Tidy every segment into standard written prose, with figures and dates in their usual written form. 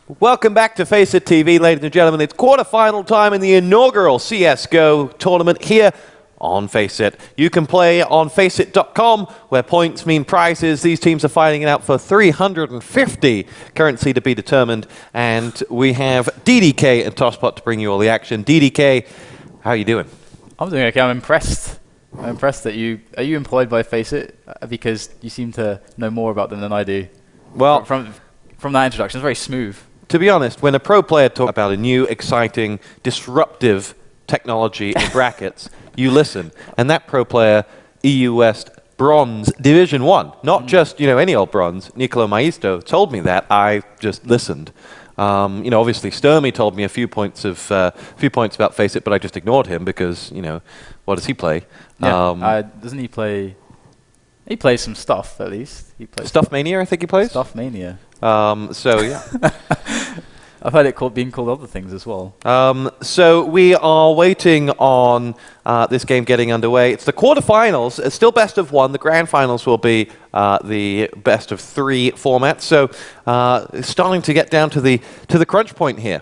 Welcome back to FACEIT TV, ladies and gentlemen. It's quarterfinal time in the inaugural CSGO tournament here on FACEIT. You can play on FACEIT.com, where points mean prizes. These teams are fighting it out for 350 currency to be determined. And we have DDK and Tosspot to bring you all the action. DDK, how are you doing? I'm doing okay. I'm impressed. I'm impressed that you... Are you employed by FACEIT? Because you seem to know more about them than I do. Well, From that introduction, it's very smooth. To be honest, when a pro player talks about a new, exciting, disruptive technology in brackets, you listen. And that pro player, EU West Bronze Division 1, not just, any old bronze, Nicolo Maisto told me that. I just listened. Obviously Sturmy told me a few points about FACEIT, but I just ignored him because, what does he play? Yeah, doesn't he play... He plays some stuff, at least. He plays Stuff Mania, I think he plays? Stuff Mania. So, yeah. I've heard it being called other things as well. So we are waiting on this game getting underway. It's the quarterfinals. It's still best of one. The grand finals will be the best of three format. So it's starting to get down to the crunch point here.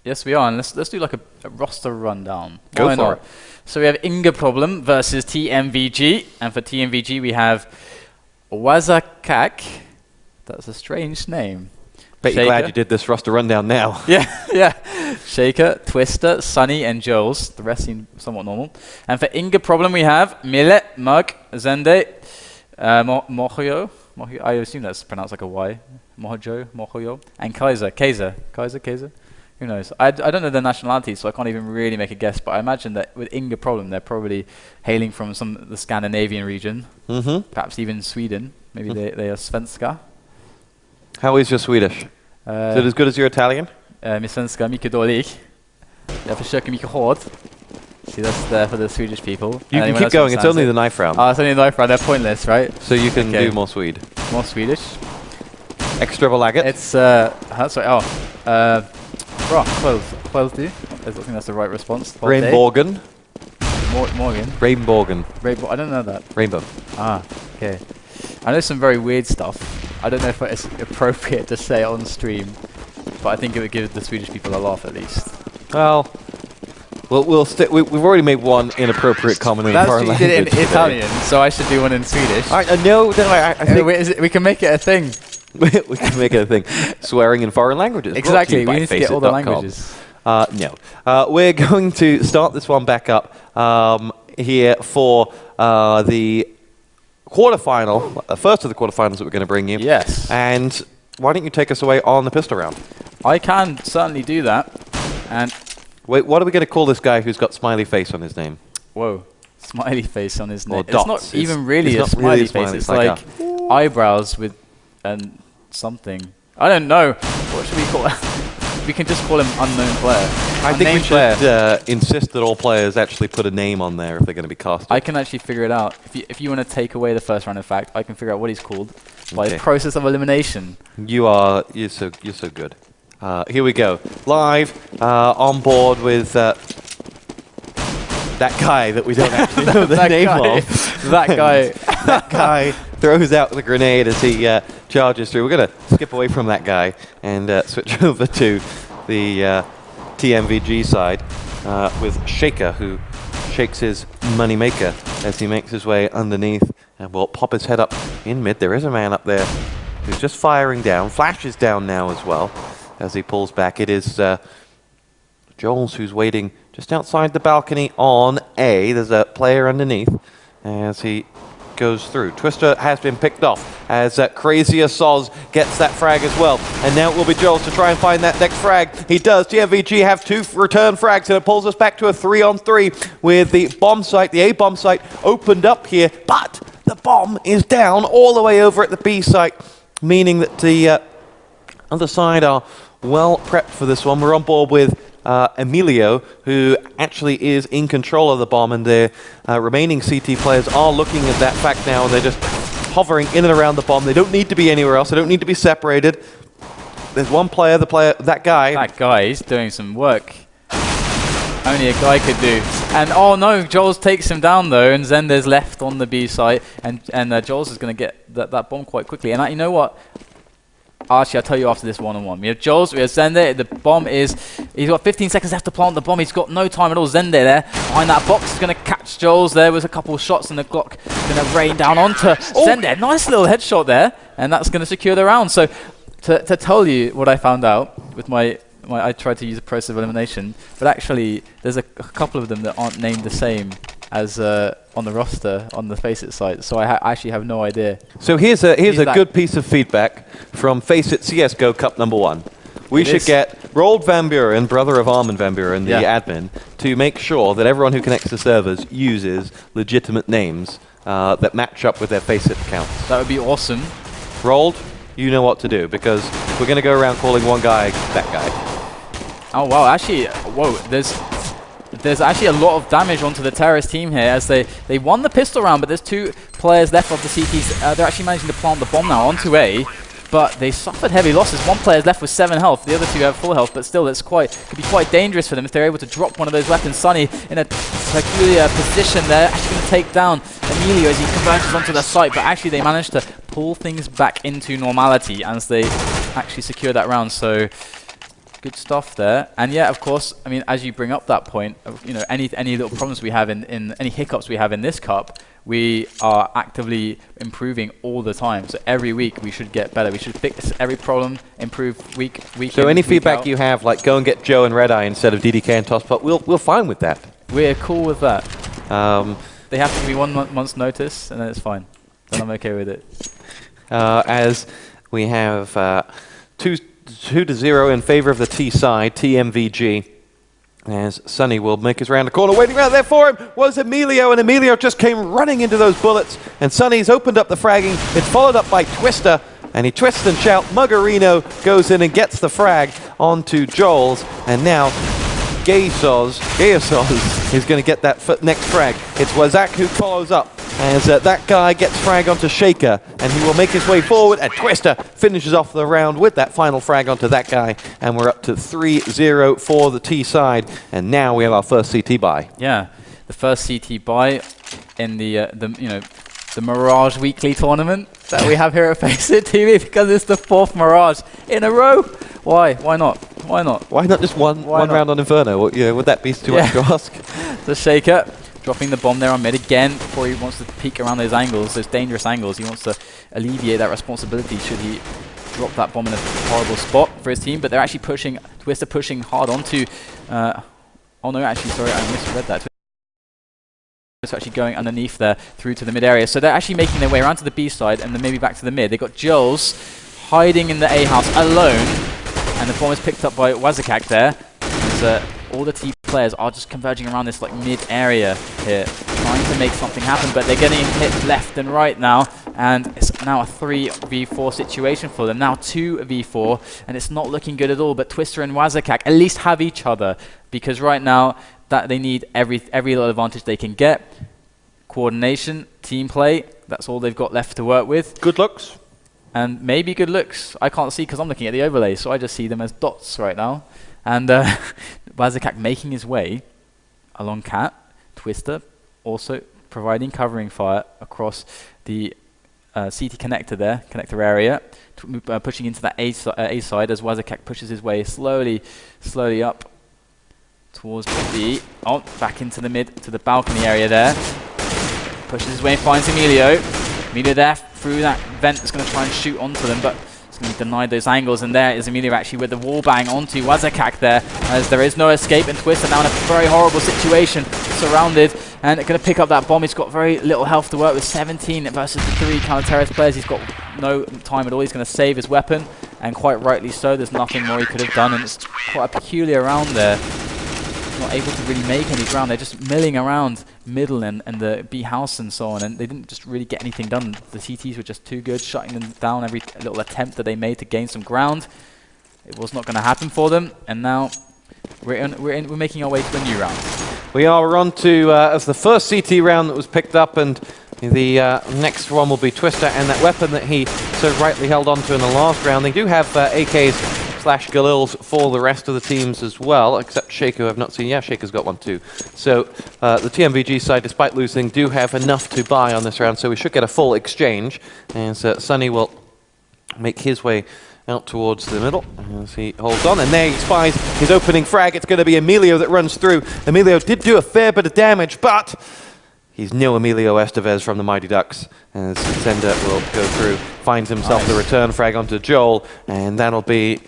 Yes, we are. And let's do like a roster rundown. Go for it. So we have Inga Problem versus TMVG. And for TMVG, we have Wazakak. That's a strange name. Bet you're glad you did this roster rundown now. Yeah. Shaker, Twister, Sunny, and Joels. The rest seem somewhat normal. And for Inga Problem, we have Millet, Mug, Zende, Mohoyo. I assume that's pronounced like a Y. Mohoyo. And Kaiser. Who knows? I don't know their nationalities, so I can't even really make a guess. But I imagine that with Inga Problem, they're probably hailing from the Scandinavian region. Perhaps even Sweden. Maybe they are Svenska. How is your Swedish? Is it as good as your Italian? Min svenska är mycket dålig. Jag försöker mycket hårt. See, that's there for the Swedish people. You can keep going. It's only the knife round. Oh, it's only the knife round. They're pointless, right? So you can do more Swede. More Swedish. Extravaganza. It's close do. I think that's the right response. Rainborgen. Morgan. Rainborgen. I don't know that. Rainbow. Ah, okay. I know some very weird stuff. I don't know if it's appropriate to say on stream, but I think it would give the Swedish people a laugh at least. Well, we've already made one inappropriate comment in foreign language. You did it in Italian, so I should do one in Swedish. I think we can make it a thing. we can make it a thing. Swearing in foreign languages. Exactly. We need to get all the languages. No. We're going to start this one back up here for the quarterfinal, first of the quarterfinals that we're going to bring you. Yes. And why don't you take us away on the pistol round? I can certainly do that. And wait, what are we going to call this guy who's got smiley face on his name? Whoa, smiley face on his name. It's not even really a smiley face. It's like eyebrows with something. I don't know. What should we call it? We can just call him unknown player. I think we should insist that all players actually put a name on there if they're going to be cast. I can actually figure it out. If you want to take away the first round, in fact, I can figure out what he's called by a process of elimination. You're so good. Here we go. Live on board with that guy that we don't actually know the name of. That guy throws out the grenade as he charges through. We're going to skip away from that guy and switch over to the TMVG side with Shaker, who shakes his moneymaker as he makes his way underneath and will pop his head up in mid. There is a man up there who's just firing down. Flash is down now as well as he pulls back. It is Joels who's waiting just outside the balcony on A. There's a player underneath as he goes through. Twister has been picked off as Crazier Soz gets that frag as well. And now it will be Joels to try and find that next frag. He does. TMVG have two return frags, and it pulls us back to a 3-on-3 with the bomb site, the A bomb site, opened up here. But the bomb is down all the way over at the B site, meaning that the other side are well prepped for this one. We're on board with Emilio, who actually is in control of the bomb, and the remaining CT players are looking at that fact now, and they're just hovering in and around the bomb. They don't need to be anywhere else. They don't need to be separated. There's one player, that guy. That guy is doing some work only a guy could do. And oh no, Joels takes him down though, and Zender's left on the B site, and Joels is going to get that bomb quite quickly. And you know what? Actually, I'll tell you after this one-on-one. We have Jules, we have Zende. The bomb is... He's got 15 seconds left to plant the bomb. He's got no time at all. Zende there behind that box is going to catch Jules. There was a couple of shots and the Glock going to rain down onto Zende. Nice little headshot there. And that's going to secure the round. So to tell you what I found out with I tried to use a process of elimination, but actually there's a couple of them that aren't named the same as on the roster on the FACEIT site, so I actually have no idea. So here's a good piece of feedback from FACEIT CSGO Cup #1. We should get Roald Van Buren, brother of Armin Van Buren, the admin, to make sure that everyone who connects to servers uses legitimate names that match up with their FACEIT accounts. That would be awesome. Roald, you know what to do, because we're going to go around calling one guy that guy. Oh wow, actually, whoa, there's actually a lot of damage onto the terrorist team here as they won the pistol round, but there's 2 players left of the CTs. They're actually managing to plant the bomb now onto A, but they suffered heavy losses. 1 player's left with 7 health, the other 2 have full health, but still could be quite dangerous for them if they're able to drop one of those weapons. Sunny in a peculiar position there, actually going to take down Emilio as he converges onto the site, but actually they managed to pull things back into normality as they actually secure that round. So good stuff there. And yeah, of course, I mean, as you bring up that point, you know, any little problems we have in any hiccups we have in this cup, we are actively improving all the time. So every week we should get better. We should fix every problem, improve week So any feedback out. you have, like go and get Joe and Red Eye instead of DDK and Tosspot, we're fine with that. We're cool with that. They have to give me 1 month's notice, and then it's fine. Then I'm okay with it. As we have 2-0 in favor of the T side, TMVG. As Sunny will make his round the corner. Waiting around there for him was Emilio, and Emilio just came running into those bullets, and Sunny's opened up the fragging. It's followed up by Twister, and he twists and shouts. Muggerino goes in and gets the frag onto Joel's, and now Gayasos is going to get that next frag. It's Wazak who follows up as that guy gets frag onto Shaker, and he will make his way forward, and Twister finishes off the round with that final frag onto that guy, and we're up to 3-0 for the T side, and now we have our first CT buy. Yeah, the first CT buy in the Mirage Weekly tournament that we have here at FACEIT TV, because it's the 4th Mirage in a row. Why? Why not? Why not? Why not just one round on Inferno? Would that be too much to ask? The Shaker dropping the bomb there on mid again before he wants to peek around those angles, those dangerous angles. He wants to alleviate that responsibility should he drop that bomb in a horrible spot for his team. But they're actually pushing, Twister pushing hard onto... oh no, actually, sorry, I misread that. Twister actually going underneath there through to the mid area. So they're actually making their way around to the B side and then maybe back to the mid. They've got Jules hiding in the A house alone. And the bomb is picked up by Wazakak there. As, all the T players are just converging around this like mid area here, trying to make something happen, but they're getting hit left and right now, and it's now a 3v4 situation for them. Now 2v4, and it's not looking good at all, but Twister and Wazakak at least have each other, because right now that they need every little advantage they can get. Coordination, team play, that's all they've got left to work with. Good looks. And maybe good looks. I can't see because I'm looking at the overlay, so I just see them as dots right now. And Wazakak making his way along Cat, Twister also providing covering fire across the CT connector there, connector area, pushing into that A side as Wazakak pushes his way slowly up towards the B. Oh, back into the mid, to the balcony area there. Pushes his way and finds Emilio. Emilio there through that vent is going to try and shoot onto them, but it's going to be denied those angles, and there is Emilio actually with the wall bang onto Wazakak there, as there is no escape, and Twister now in a very horrible situation, surrounded, and going to pick up that bomb. He's got very little health to work with, 17 versus the 3 counter-terrorist players. He's got no time at all. He's going to save his weapon, and quite rightly so. There's nothing more he could have done, and it's quite a peculiar round there. Not able to really make any ground. They're just milling around middle and the B house and so on, and they didn't just really get anything done. The CTs were just too good, shutting them down every little attempt that they made to gain some ground. It was not going to happen for them, and now we're making our way to a new round. We are on to as the first CT round that was picked up, and the next one will be Twister and that weapon that he so rightly held on to in the last round. They do have AKs / Galils for the rest of the teams as well, except Shaker, who I've not seen. Yeah, Shaker's got one too. So the TMVG side, despite losing, do have enough to buy on this round, so we should get a full exchange. And Sunny will make his way out towards the middle as he holds on, and there he spies his opening frag. It's going to be Emilio that runs through. Emilio did do a fair bit of damage, but he's no Emilio Estevez from the Mighty Ducks, as Zender will go through, finds himself the return frag onto Joel, and that'll be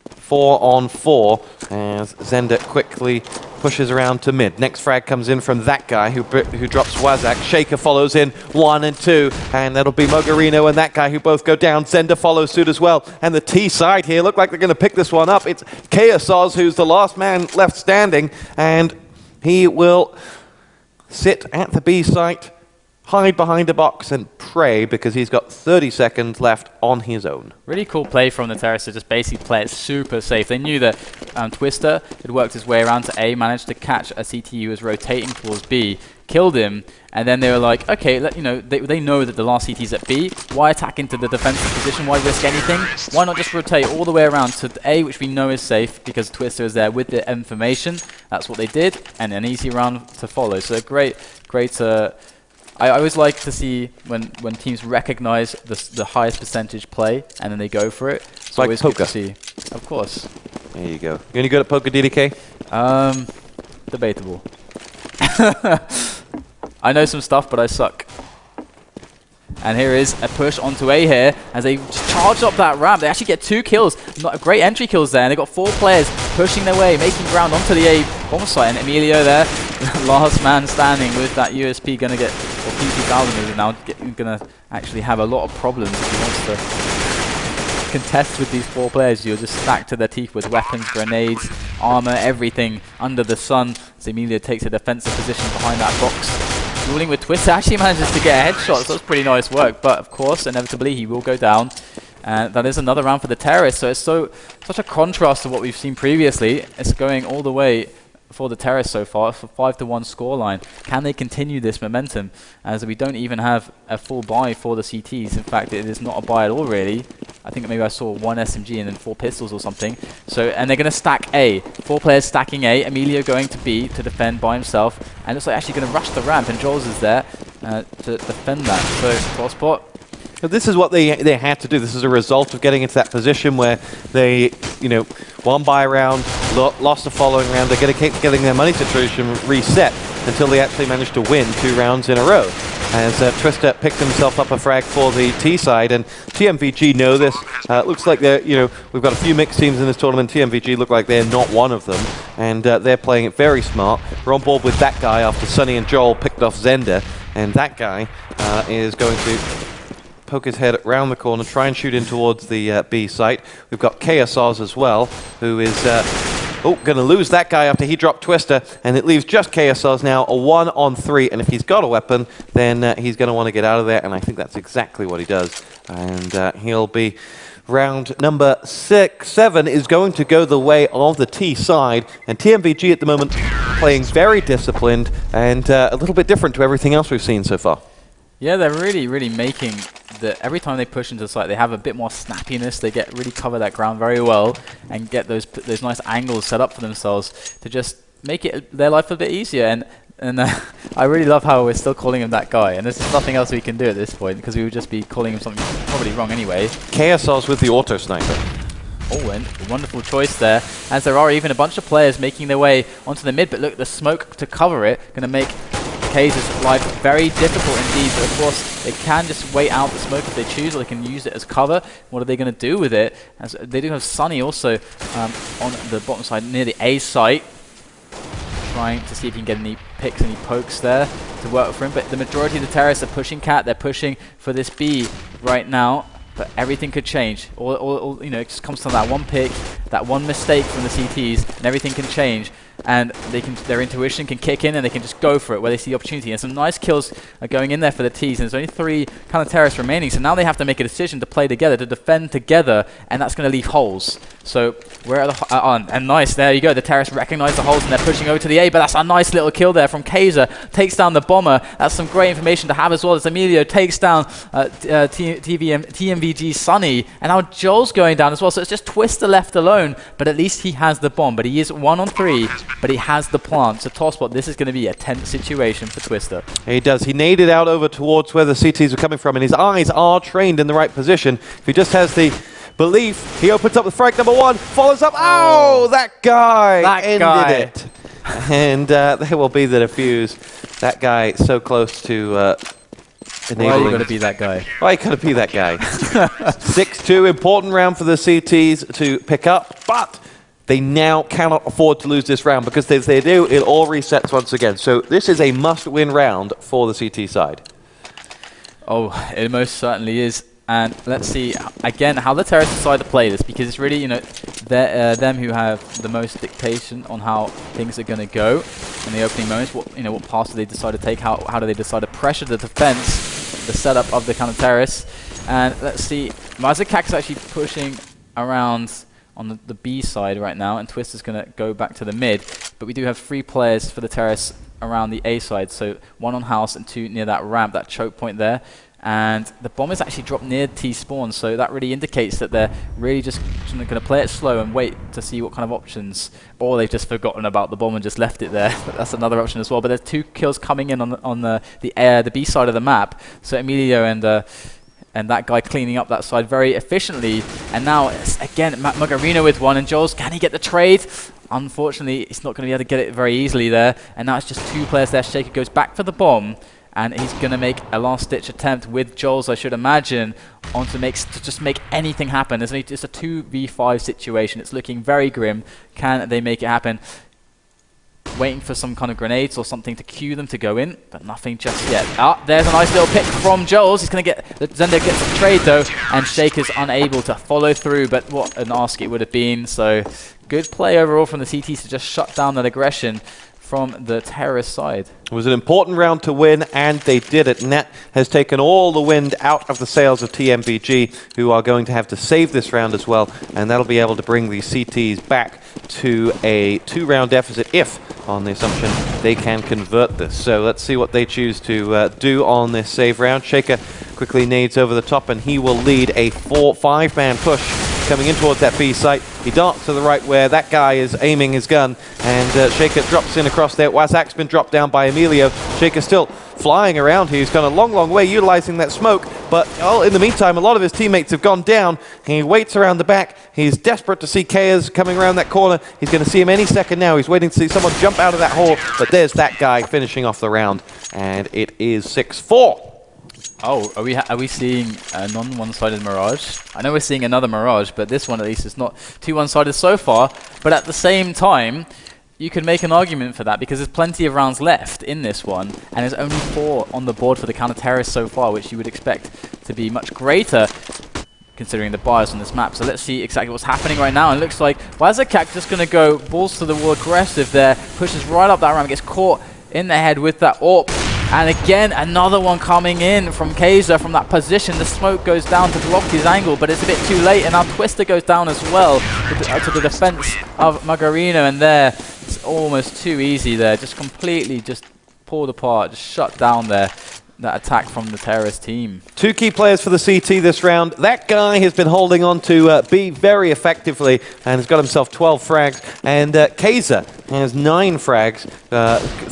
4 on 4 as Zender quickly pushes around to mid. Next frag comes in from that guy who drops Wazak. Shaker follows in 1 and 2, and that'll be Mogarino and that guy who both go down. Zender follows suit as well. And the T side here look like they're going to pick this one up. It's Chaosos who's the last man left standing, and he will sit at the B site, hide behind a box and pray, because he's got 30 seconds left on his own. Really cool play from the Terrace to just basically play it super safe. They knew that Twister had worked his way around to A, managed to catch a CT who was rotating towards B, killed him, and then they were like, okay, they know that the last CT's at B. Why attack into the defensive position? Why risk anything? Why not just rotate all the way around to A, which we know is safe because Twister is there with the information. That's what they did, and an easy round to follow. So great. I always like to see when teams recognize the highest percentage play and then they go for it. It's like always poker. good to see. Of course. There you go. You any good at poker, DDK? Debatable. I know some stuff, but I suck. And here is a push onto A here as they just charge up that ramp. They actually get 2 kills. Not great entry kills there. And they've got 4 players pushing their way, making ground onto the A bomb site. And Emilio there, last man standing with that USP, going to get, or PP1000 is now going to actually have a lot of problems if he wants to contest with these 4 players. You're just stacked to their teeth with weapons, grenades, armor, everything under the sun. As Emilio takes a defensive position behind that box. Dueling with Twister, actually manages to get a headshot, so that's pretty nice work. But of course, inevitably, he will go down. And that is another round for the Terrorists. So it's such a contrast to what we've seen previously. It's going all the way for the Terrorists so far, for 5-1 scoreline. Can they continue this momentum? As we don't even have a full buy for the CTs. In fact, it is not a buy at all, really. I think maybe I saw 1 SMG and then 4 pistols or something. So, and they're going to stack A. 4 players stacking A. Emilio going to B to defend by himself. And looks like actually going to rush the ramp. And Joel's is there to defend that. So, cross spot. This is what they had to do. This is a result of getting into that position where they, one buy round, lost the following round. They're going to keep getting their money situation reset until they actually manage to win 2 rounds in a row. As Twister picked himself up a frag for the T side, and TMVG know this. Looks like they're, we've got a few mixed teams in this tournament. TMVG look like they're not one of them, and they're playing it very smart. We're on board with that guy after Sunny and Joel picked off Zender, and that guy is going to poke his head around the corner, try and shoot in towards the B site. We've got Chaosos as well, who is going to lose that guy after he dropped Twister, and it leaves just Chaosos now, a 1 on 3, and if he's got a weapon, then he's going to want to get out of there, and I think that's exactly what he does. And he'll be round number 7 is going to go the way of the T side, and TMVG at the moment playing very disciplined and a little bit different to everything else we've seen so far. Yeah, they're really making every time they push into the site, they have a bit more snappiness. They really cover that ground very well and get those nice angles set up for themselves to just make their life a bit easier. And I really love how we're still calling him that guy. And there's just nothing else we can do at this point because we would just be calling him something probably wrong anyway. Chaosos with the auto sniper. Oh, and a wonderful choice there, as there are even a bunch of players making their way onto the mid. But look, the smoke to cover it going to make K's life very difficult indeed, but of course they can just wait out the smoke if they choose, or they can use it as cover. What are they going to do with it? As they do have Sunny also on the bottom side near the A site, trying to see if he can get any picks, any pokes there to work for him. But the majority of the terrorists are pushing Cat. They're pushing for this B right now. But everything could change. It just comes to that one pick, that one mistake from the CTs, and everything can change. And their intuition can kick in, and they can just go for it where they see the opportunity. And some nice kills are going in there for the Ts. And there's only 3 kind of terrorists remaining, so now they have to make a decision to play together, to defend together, and that's going to leave holes. So where are the and nice, there you go. The terrorists recognize the holes, and they're pushing over to the A. But that's a nice little kill there from Kaiser. Takes down the bomber. That's some great information to have as well. As Emilio takes down TMVG Sunny, and now Joel's going down as well. So it's just Twister left alone, but at least he has the bomb. But he is 1 on 3. But he has the plant. So Tosspot, this is going to be a tense situation for Twister. He does. He naded out over towards where the CTs are coming from, and his eyes are trained in the right position. If he just has the belief. He opens up with frag number 1, follows up. Oh, that guy ended it. And there will be the defuse. That guy so close to enabling. Why are you going to be that guy? Why are you going to be that guy? 6-2, important round for the CTs to pick up, but they now cannot afford to lose this round because if they do, it all resets once again. So this is a must-win round for the CT side. Oh, it most certainly is. And let's see, again, how the Terrace decide to play this, because it's really, you know, them who have the most dictation on how things are going to go in the opening moments. What, you know, what paths do they decide to take? How do they decide to pressure the defense, the setup of the kind of Terrace? And let's see, Mazakak is actually pushing around on the B side right now, and Twister's going to go back to the mid. But we do have 3 players for the Terrace around the A side, so 1 on house and 2 near that ramp, that choke point there. And the bomb is actually dropped near T-spawn, so that really indicates that they're really just going to play it slow and wait to see what kind of options, or they've just forgotten about the bomb and just left it there. But that's another option as well. But there's 2 kills coming in on the B side of the map. So Emilio and that guy cleaning up that side very efficiently. And now it's again Magarino with 1, and Jules, can he get the trade? Unfortunately, he's not going to be able to get it very easily there. And now it's just 2 players there. Shaker goes back for the bomb. And he's going to make a last-ditch attempt with Joels, I should imagine, to just make anything happen. It's a 2v5 situation. It's looking very grim. Can they make it happen? Waiting for some kind of grenades or something to cue them to go in, but nothing just yet. Ah, there's a nice little pick from Joels. He's going to get... Zendo gets the trade, though, and Shaker's unable to follow through, but what an ask it would have been. So, good play overall from the CTs to just shut down that aggression from the Terrace side. It was an important round to win, and they did it. And that has taken all the wind out of the sails of TMVG, who are going to have to save this round as well, and that'll be able to bring the CTs back to a 2-round deficit if, on the assumption, they can convert this. So let's see what they choose to do on this save round. Shaker quickly nades over the top, and he will lead a 4-5-man push coming in towards that B site. He darts to the right where that guy is aiming his gun, and Shaker drops in across there. Wazak's been dropped down by Emilio. Shaker still flying around here. He's gone a long, long way utilizing that smoke, but in the meantime, a lot of his teammates have gone down. He waits around the back. He's desperate to see Kayas coming around that corner. He's going to see him any second now. He's waiting to see someone jump out of that hole, but there's that guy finishing off the round, and it is 6-4. Oh, are we seeing a non-one-sided Mirage? I know we're seeing another Mirage, but this one at least is not too one-sided so far. But at the same time, you can make an argument for that because there's plenty of rounds left in this one, and there's only 4 on the board for the counter-terrorists so far, which you would expect to be much greater considering the bias on this map. So let's see exactly what's happening right now. And it looks like Wazakak just going to go balls to the wall aggressive there, pushes right up that ramp, gets caught in the head with that AWP. And again, another one coming in from Kaiser from that position. The smoke goes down to block his angle, but it's a bit too late. And now Twister goes down as well to the defense of Magarino. And there, it's almost too easy there. Just completely just pulled apart, just shut down there. That attack from the terrorist team. 2 key players for the CT this round. That guy has been holding on to B very effectively and has got himself 12 frags. And Kaiser has 9 frags,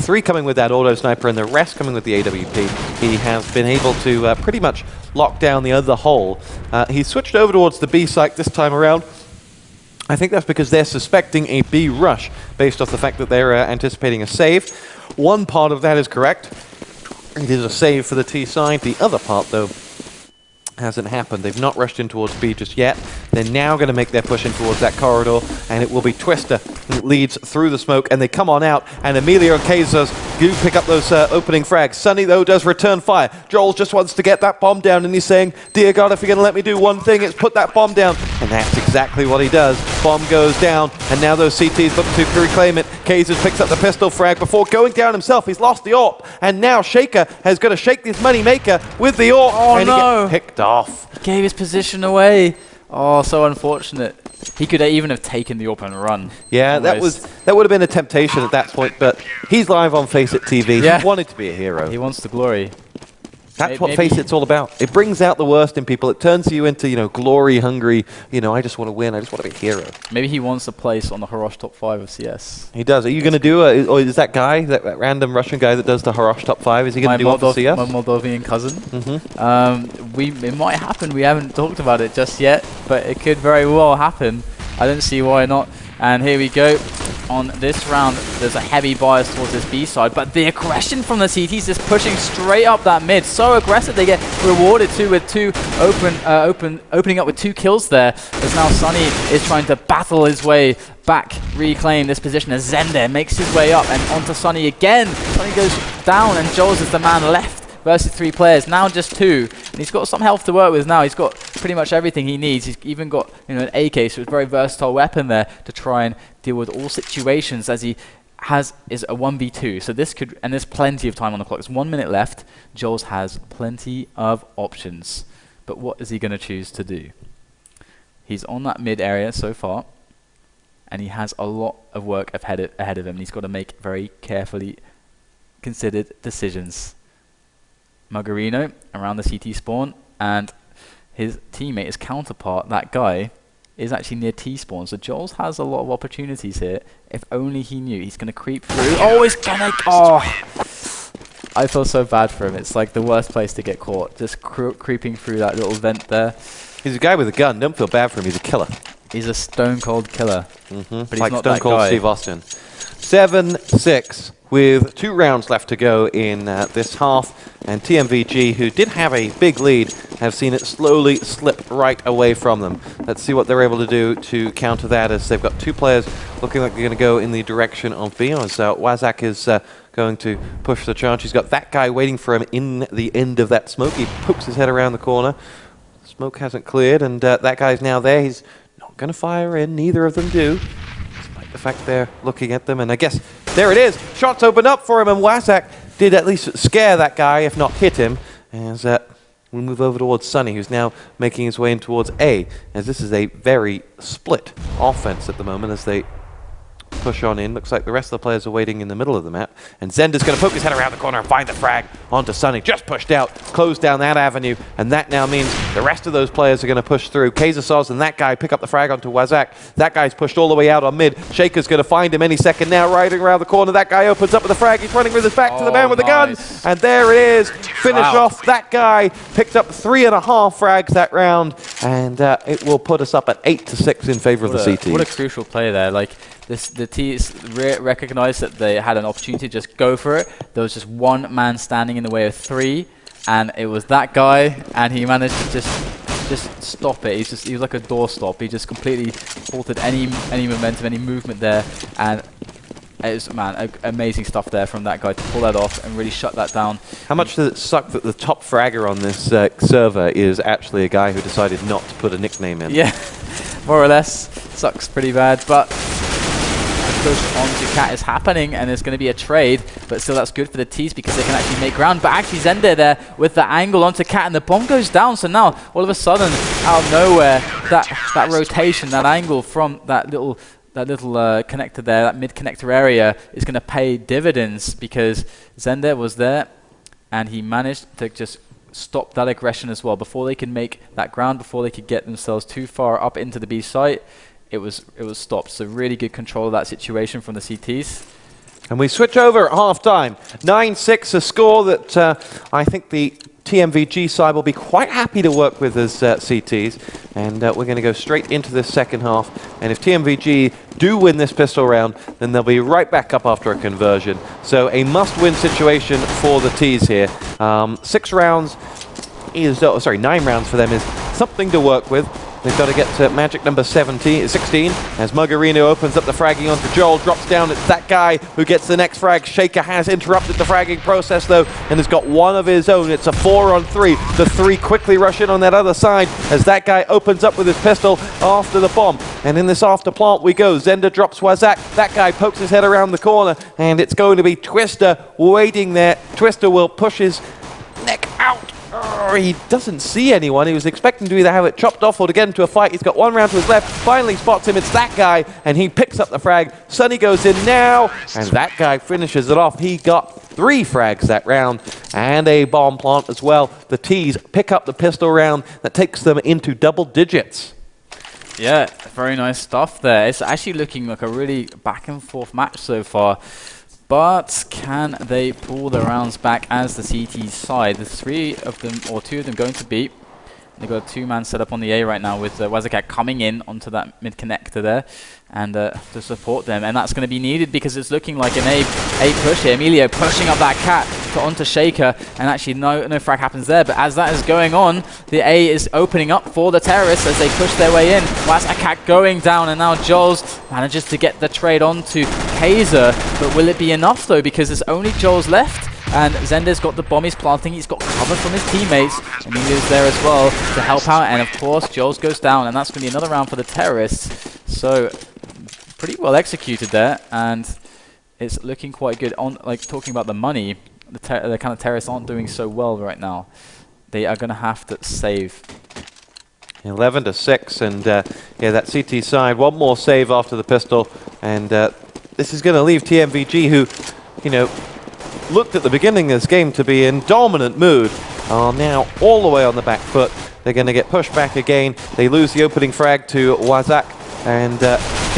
3 coming with that auto sniper and the rest coming with the AWP. He has been able to pretty much lock down the other hole. He's switched over towards the B site this time around. I think that's because they're suspecting a B rush based off the fact that they're anticipating a save. One part of that is correct. It is a save for the T side. The other part, though, hasn't happened. They've not rushed in towards B just yet. They're now going to make their push in towards that corridor, and it will be Twister who leads through the smoke, and they come on out, and Emilio and Kazers do pick up those opening frags. Sunny, though, does return fire. Joel just wants to get that bomb down, and he's saying, dear God, if you're going to let me do one thing, it's put that bomb down. And that's exactly what he does. Bomb goes down, and now those CTs look to reclaim it. Kazers picks up the pistol frag before going down himself. He's lost the AWP, and now Shaker has got to shake this money maker with the AWP, and he gets picked off. Gave his position away. Oh, so unfortunate. He could even have taken the AWP and run. Yeah, almost. that would have been a temptation at that point, but he's live on FACEIT TV. Yeah. He wanted to be a hero. He wants the glory. That's what FACEIT's all about. It brings out the worst in people. It turns you into, glory hungry. I just want to win. I just want to be a hero. Maybe he wants a place on the Hirosh top 5 of CS. He does. Are you going to do or is that guy, that random Russian guy that does the Hirosh top 5, is he going to do one for CS? My Moldovan cousin. It might happen. We haven't talked about it just yet, but it could very well happen. I don't see why not. And here we go. On this round, there's a heavy bias towards this B side, but the aggression from the CTs is pushing straight up that mid. So aggressive, they get rewarded too with two opening up with 2 kills there. As now Sunny is trying to battle his way back, reclaim this position as Zende makes his way up and onto Sunny again. Sunny goes down and Joel's is the man left versus 3 players, now just 2. And he's got some health to work with now. He's got pretty much everything he needs. He's even got an AK, so it's a very versatile weapon there to try and deal with all situations, as he is a 1v2. So this could, and there's plenty of time on the clock. There's 1 minute left. Jules has plenty of options. But what is he going to choose to do? He's on that mid area so far, and he has a lot of work ahead of him. He's got to make very carefully considered decisions. Muggerino around the CT spawn, and his teammate, his counterpart, that guy, is actually near T spawn. So Jules has a lot of opportunities here. If only he knew. He's going to creep through. Oh, he's going to... Oh! I feel so bad for him. It's like the worst place to get caught. Just creeping through that little vent there. He's a guy with a gun. Don't feel bad for him. He's a killer. He's a stone cold killer. But he's like not stone that cold guy. Steve Austin. 7-6 with 2 rounds left to go in this half. And TMVG, who did have a big lead, have seen it slowly slip right away from them. Let's see what they're able to do to counter that, as they've got 2 players looking like they're going to go in the direction of B, as Wazak is going to push the charge. He's got that guy waiting for him in the end of that smoke. He pokes his head around the corner. Smoke hasn't cleared, and that guy's now there. He's not going to fire in. Neither of them do, despite the fact they're looking at them. And I guess there it is. Shots open up for him, and Wazak did at least scare that guy, if not hit him. As we move over towards Sunny, who's now making his way in towards A, as this is a very split offense at the moment as they push on in. Looks like the rest of the players are waiting in the middle of the map. And Zender's going to poke his head around the corner and find the frag onto Sunny. Just pushed out, closed down that avenue, and that now means the rest of those players are going to push through. Kazasaz and that guy pick up the frag onto Wazak. That guy's pushed all the way out on mid. Shaker's going to find him any second now, riding around the corner. That guy opens up with the frag. He's running with his back to the man with the gun. And there it is. Finish off that guy. Picked up 3.5 frags that round, and it will put us up at 8-6 in favor of the CT. What a crucial play there. Like, the T's recognized that they had an opportunity to just go for it. There was just 1 man standing in the way of 3, and it was that guy, and he managed to just stop it. He was like a doorstop. He just completely halted any momentum, any movement there, and it was, man, amazing stuff there from that guy to pull that off and really shut that down. How much does it suck that the top fragger on this server is actually a guy who decided not to put a nickname in? Yeah, more or less. Sucks pretty bad, but push onto Cat is happening, and there's going to be a trade, but still that's good for the T's because they can actually make ground. But actually Zende there with the angle onto Cat, and the bomb goes down. So now all of a sudden, out of nowhere, that rotation, that angle from that little connector there, that mid connector area, is going to pay dividends because Zende was there, and he managed to just stop that aggression as well before they could make that ground, before they could get themselves too far up into the B site. It was stopped. So really good control of that situation from the CTs. And we switch over at half-time. 9-6, a score that I think the TMVG side will be quite happy to work with as CTs. And we're going to go straight into this second half. And if TMVG do win this pistol round, then they'll be right back up after a conversion. So a must-win situation for the T's here. 6 rounds is, oh, sorry, 9 rounds for them is something to work with. They've got to get to magic number 16 as Muggerino opens up the fragging onto Joel, drops down. It's that guy who gets the next frag. Shaker has interrupted the fragging process though, and has got one of his own. It's a 4-on-3. The 3 quickly rush in on that other side as that guy opens up with his pistol after the bomb. And in this after plant we go. Zender drops Wazak. That guy pokes his head around the corner, and it's going to be Twister waiting there. Twister will push his neck out. he doesn't see anyone. He was expecting to either have it chopped off or to get into a fight. He's got one round to his left. Finally spots him. It's that guy, and he picks up the frag. Sunny goes in now, and that guy finishes it off. He got 3 frags that round, and a bomb plant as well. The T's pick up the pistol round that takes them into double digits. Yeah, very nice stuff there. It's actually looking like a really back and forth match so far. But can they pull the rounds back as the CT side? There's 3 of them, or 2 of them going to beat. They've got a 2-man set up on the A right now with Wazakat coming in onto that mid connector there and to support them. And that's going to be needed because it's looking like an A push here. Emilio pushing up that cat onto Shaker, and actually no frag happens there. But as that is going on, the A is opening up for the terrorists as they push their way in. Wazakat going down, and now Joel's manages to get the trade onto Kaiser. But will it be enough though? Because there's only Joel's left. And Zende's got the bomb he's planting. He's got cover from his teammates. Emilio's there as well to help out. And of course, Joel's goes down. And that's going to be another round for the terrorists. So, pretty well executed there. And it's looking quite good. On like talking about the money, the kind of terrorists aren't doing so well right now. They are going to have to save. 11-6. And yeah, that CT side, one more save after the pistol. And this is going to leave TMVG, who, you know, looked at the beginning of this game to be in dominant mood, are now all the way on the back foot. They're going to get pushed back again. They lose the opening frag to Wazak, and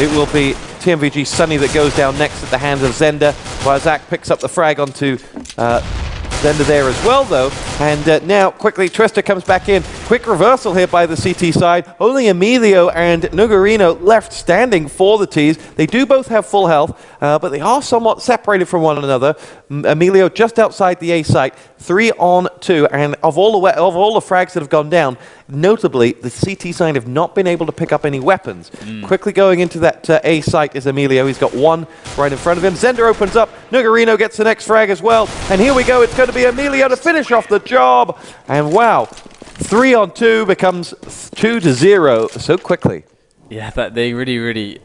it will be TMVG Sunny that goes down next at the hands of Zenda. Wazak picks up the frag onto Zenda there as well, though. And now, quickly, Twister comes back in. Quick reversal here by the CT side. Only Emilio and Nugarino left standing for the T's. They do both have full health, but they are somewhat separated from one another. Emilio just outside the A site, 3-on-2. And of all the frags that have gone down, notably, the CT side have not been able to pick up any weapons. Quickly going into that A site is Emilio. He's got 1 right in front of him. Zender opens up. Nugarino gets the next frag as well. And here we go. It's going to be Emilio to finish off the job. And wow, 3-on-2 becomes 2-0 so quickly. Yeah, that they really,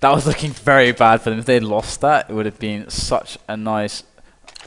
that was looking very bad for them. If they had lost that, it would have been such a nice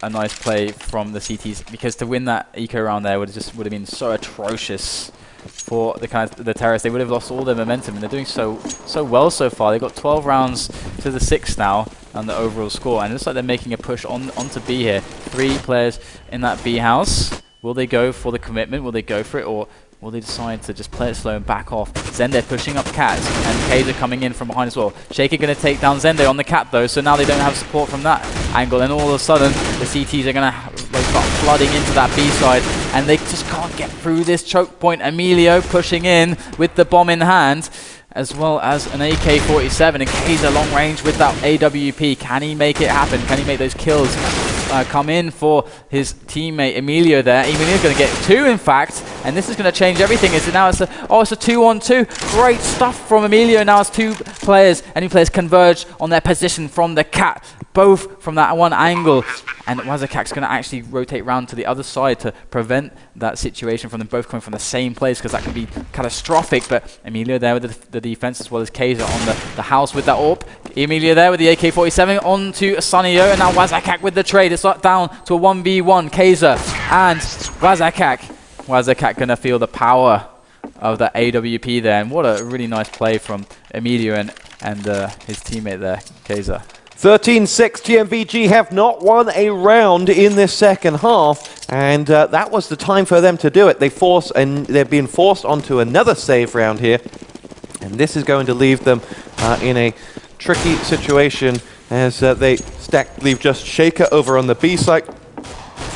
play from the CTs, because to win that eco round there would have been so atrocious for the terrorists. They would have lost all their momentum, and they're doing so well so far. They've got 12 rounds to the 6 now on the overall score, and it looks like they're making a push onto B here. 3 players in that B house. Will they go for the commitment? Will they go for it, or will they decide to just play it slow and back off? Zende pushing up Cat, and Kaiser coming in from behind as well. Shaker going to take down Zende on the Cat though, so now they don't have support from that angle, and all of a sudden the CTs are going to start flooding into that B side, and they just can't get through this choke point. Emilio pushing in with the bomb in hand, as well as an AK-47, and Kaiser long range with that AWP. Can he make it happen? Can he make those kills come in for his teammate Emilio there? Emilio's going to get 2, in fact, and this is going to change everything. Now it's a 2-on-2. Great stuff from Emilio. Now it's 2 players, and 2 players converge on their position from the Cat, both from that one angle. And Wazakak's going to actually rotate round to the other side to prevent that situation from them both coming from the same place, because that can be catastrophic. But Emilio there with the defense, as well as Kaiser on the house with that AWP. Emilio there with the AK-47 on to Sunio, and now Wazakak with the trade. It's down to a 1v1. Kaiser and Wazakak. Wazakak going to feel the power of the AWP there, and what a really nice play from Emilio and his teammate there, Kaiser. 13-6, TMVG have not won a round in this second half, and that was the time for them to do it. They've been forced onto another save round here, and this is going to leave them in a tricky situation as they leave just Shaker over on the B site.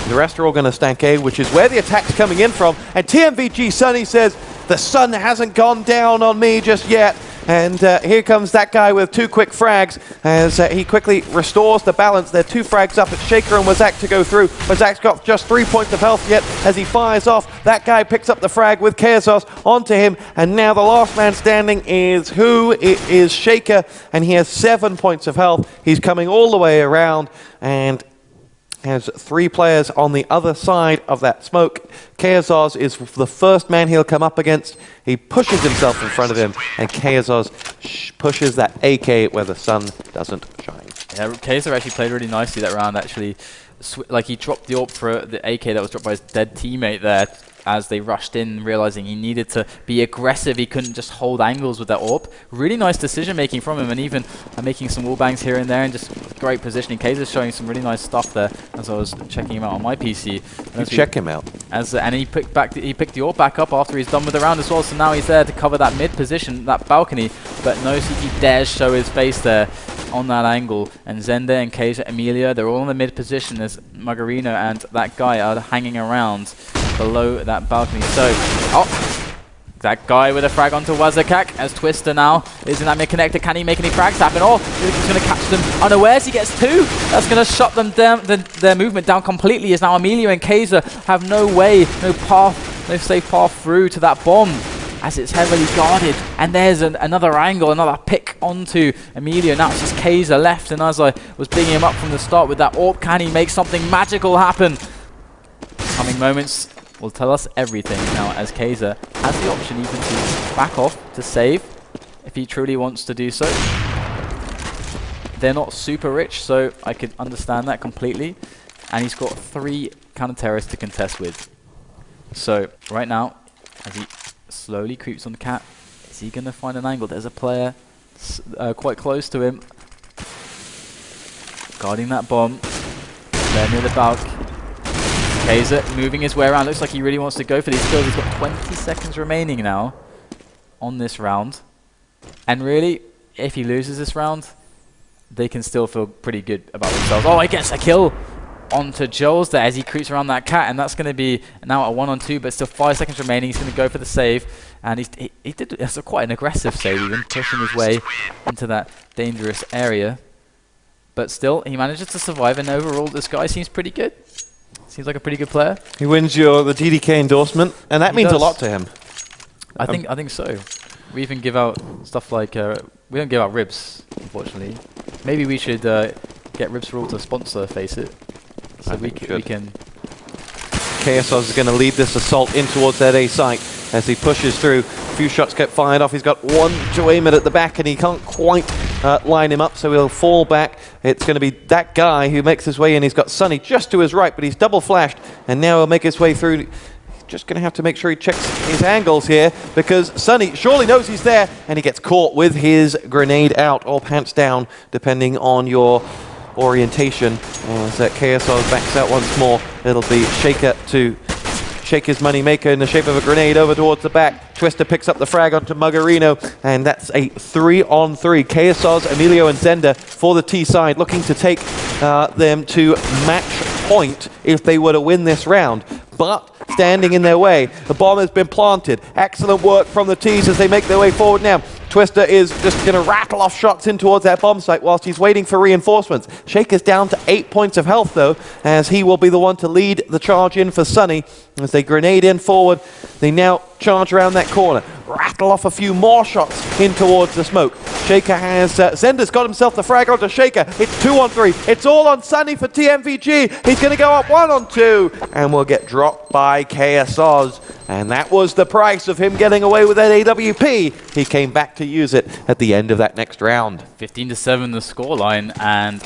The rest are all going to stack A, which is where the attack's coming in from, and TMVG Sunny says, the sun hasn't gone down on me just yet. And here comes that guy with 2 quick frags as he quickly restores the balance. There are 2 frags up. It's Shaker and Wazak to go through. Wazak's got just 3 points of health yet as he fires off. That guy picks up the frag with Kerzos onto him. And now the last man standing is who? It is Shaker, and he has 7 points of health. He's coming all the way around and has 3 players on the other side of that smoke. Kerzos is the first man he'll come up against. He pushes himself in front of him, and Kerzos pushes that AK where the sun doesn't shine. Yeah, Kaiser actually played really nicely that round, actually. Like, he dropped the AWP for the AK that was dropped by his dead teammate there, as they rushed in, realizing he needed to be aggressive. He couldn't just hold angles with that AWP. Really nice decision making from him, and even making some wall bangs here and there, and just great positioning. Kaiser's showing some really nice stuff there as I was checking him out on my PC. Check him out. And he picked the AWP back up after he's done with the round as well, so now he's there to cover that mid position, that balcony, but no CT dares show his face there on that angle. And Zende and Kaiser, Emilia, they're all in the mid position as Margarino and that guy are hanging around below that balcony. So, that guy with a frag onto Wazakak as Twister now is in that mid connector. Can he make any frags happen? Oh, he's going to catch them unawares. He gets 2. That's going to shut them down, their movement down completely, as now Emilia and Kaiser have no way, no safe path through to that bomb, as it's heavily guarded. And there's another angle, another pick onto Emilia. Now it's just Kaiser left, and as I was bigging him up from the start with that AWP, can he make something magical happen? Coming moments will tell us everything now, as Kaiser has the option even to back off to save if he truly wants to do so. They're not super rich, so I could understand that completely. And he's got 3 counter-terrorists to contest with. So right now, as he slowly creeps on the cat, is he going to find an angle? There's a player quite close to him, guarding that bomb. There near the balk. Kaiser moving his way around. Looks like he really wants to go for these kills. He's got 20 seconds remaining now on this round. And really, if he loses this round, they can still feel pretty good about themselves. Oh, he gets a kill onto Joel's there as he creeps around that cat. And that's going to be now a 1-on-2, but still 5 seconds remaining. He's going to go for the save. And he did quite an aggressive save, even pushing his way into that dangerous area. But still, he manages to survive. And overall, this guy seems pretty good. Seems like a pretty good player. He wins the DDK endorsement, and that means a lot to him. I think so. We even give out stuff like we don't give out ribs, unfortunately. Maybe we should get Ribs for All to sponsor FACEIT, so we can. KSOS is going to lead this assault in towards that A site as he pushes through. A few shots get fired off. He's got 1 to aim at the back, and he can't quite line him up, so he'll fall back. It's going to be that guy who makes his way in. He's got Sunny just to his right, but he's double flashed, and now he'll make his way through. He's just going to have to make sure he checks his angles here, because Sunny surely knows he's there, and he gets caught with his grenade out, or pants down, depending on your orientation. As KSO backs out once more, it'll be Shaker to shake his money maker in the shape of a grenade over towards the back. Twister picks up the frag onto Margarino, and that's a 3-on-3. KSOS, Emilio, and Zenda for the T side, looking to take them to match point if they were to win this round. But standing in their way, the bomb has been planted. Excellent work from the T's as they make their way forward now. Twister is just going to rattle off shots in towards that bomb site whilst he's waiting for reinforcements. Shaker's down to 8 points of health, though, as he will be the one to lead the charge in for Sunny. As they grenade in forward, they now charge around that corner. Rattle off a few more shots in towards the smoke. Shaker has... Zender's got himself the frag onto Shaker. It's 2-on-3. It's all on Sunny for TMVG. He's going to go up 1-on-2 and will get dropped by KSOS. And that was the price of him getting away with that AWP. He came back to use it at the end of that next round. 15-7 the scoreline, and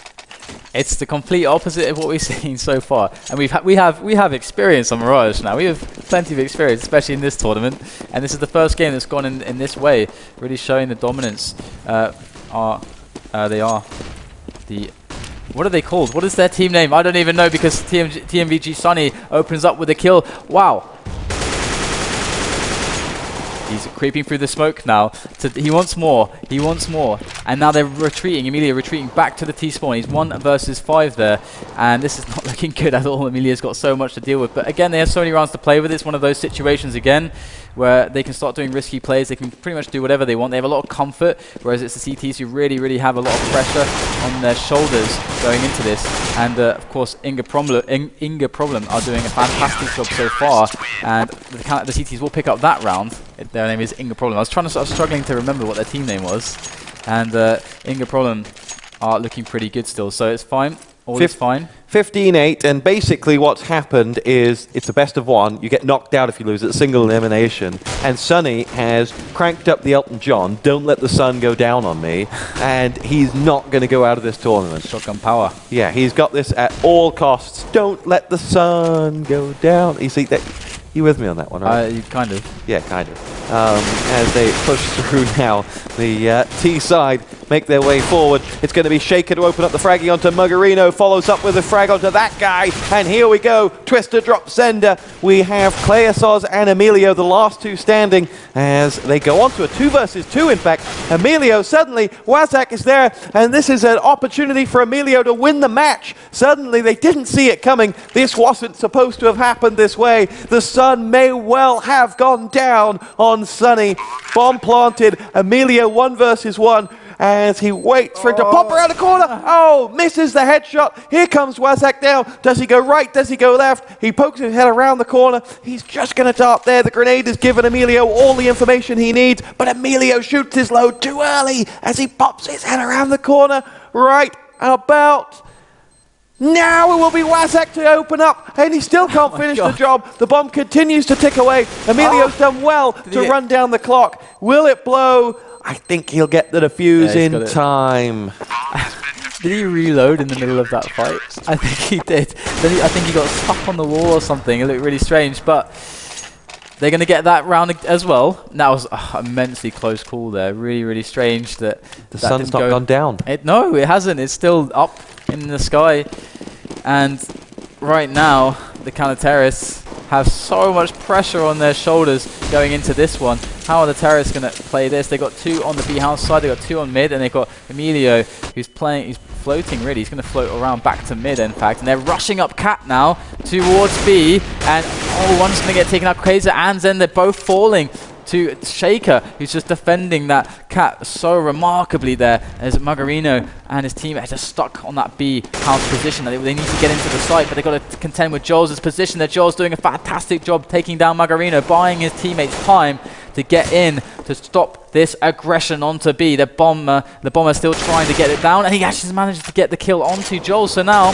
it's the complete opposite of what we've seen so far. And we have experience on Mirage now. We have plenty of experience, especially in this tournament. And this is the first game that's gone in this way, really showing the dominance. What are they called? What is their team name? I don't even know, because TMVG Sunny opens up with a kill. Wow. He's creeping through the smoke now. He wants more. He wants more. And now they're retreating. Emilia retreating back to the T-spawn. He's 1 versus 5 there. And this is not looking good at all. Emilia's got so much to deal with. But again, they have so many rounds to play with. It's one of those situations again where they can start doing risky plays. They can pretty much do whatever they want. They have a lot of comfort, whereas it's the CTs who really, really have a lot of pressure on their shoulders going into this. And of course, Inga Problem are doing a fantastic job so far. And the CTs will pick up that round. Their name is Inga Problem. I was struggling to remember what their team name was. And Inga Problem are looking pretty good still, so it's fine. All is fine. 15-8, and basically what's happened is it's a best of 1. You get knocked out if you lose. It's single elimination. And Sunny has cranked up the Elton John, don't let the sun go down on me, and he's not going to go out of this tournament. Shotgun power. Yeah, he's got this at all costs. Don't let the sun go down. You see that? You with me on that one, right? Kind of. Yeah, kind of. As they push through now, the T side make their way forward. It's going to be Shaker to open up the fragging onto Muggerino, follows up with a frag onto that guy, and here we go. Twister drops Zender. We have Kleosos and Emilio, the last two standing, as they go on to a 2 versus 2, in fact. Emilio, suddenly, Wazak is there, and this is an opportunity for Emilio to win the match. Suddenly, they didn't see it coming. This wasn't supposed to have happened this way. The sun may well have gone down on Sunny. Bomb planted. Emilio 1 versus 1 as he waits for it to pop around the corner. Oh, misses the headshot. Here comes Wazak down. Does he go right? Does he go left? He pokes his head around the corner. He's just going to dart there. The grenade has given Emilio all the information he needs, but Emilio shoots his load too early as he pops his head around the corner. Right about now it will be Wazak to open up, and he still can't finish the job. The bomb continues to tick away. Emilio's done well to run down the clock. Will it blow? I think he'll get the defuse in time. Did he reload in the middle of that fight? I think he did. Then I think he got stuck on the wall or something. It looked really strange, but they're going to get that round as well. That was an immensely close call there. Really, really strange that the sun's not gone down. No, it hasn't. It's still up in the sky. And right now, the counter-terrorists have so much pressure on their shoulders going into this one. How are the terrorists going to play this? They got 2 on the B house side, they got 2 on mid, and they've got Emilio who's playing. He's floating really. He's going to float around back to mid, in fact, and they're rushing up Cat now towards B, and one's going to get taken out. Quasar and Zen, they're both falling to Shaker, who's just defending that Cat so remarkably there, as Muggerino and his team are just stuck on that B house position. They need to get into the site, but they've got to contend with Joel's position there. Joel's doing a fantastic job taking down Muggerino, buying his teammates time to get in to stop this aggression onto B. The bomber still trying to get it down, and he actually manages to get the kill onto Joel. So now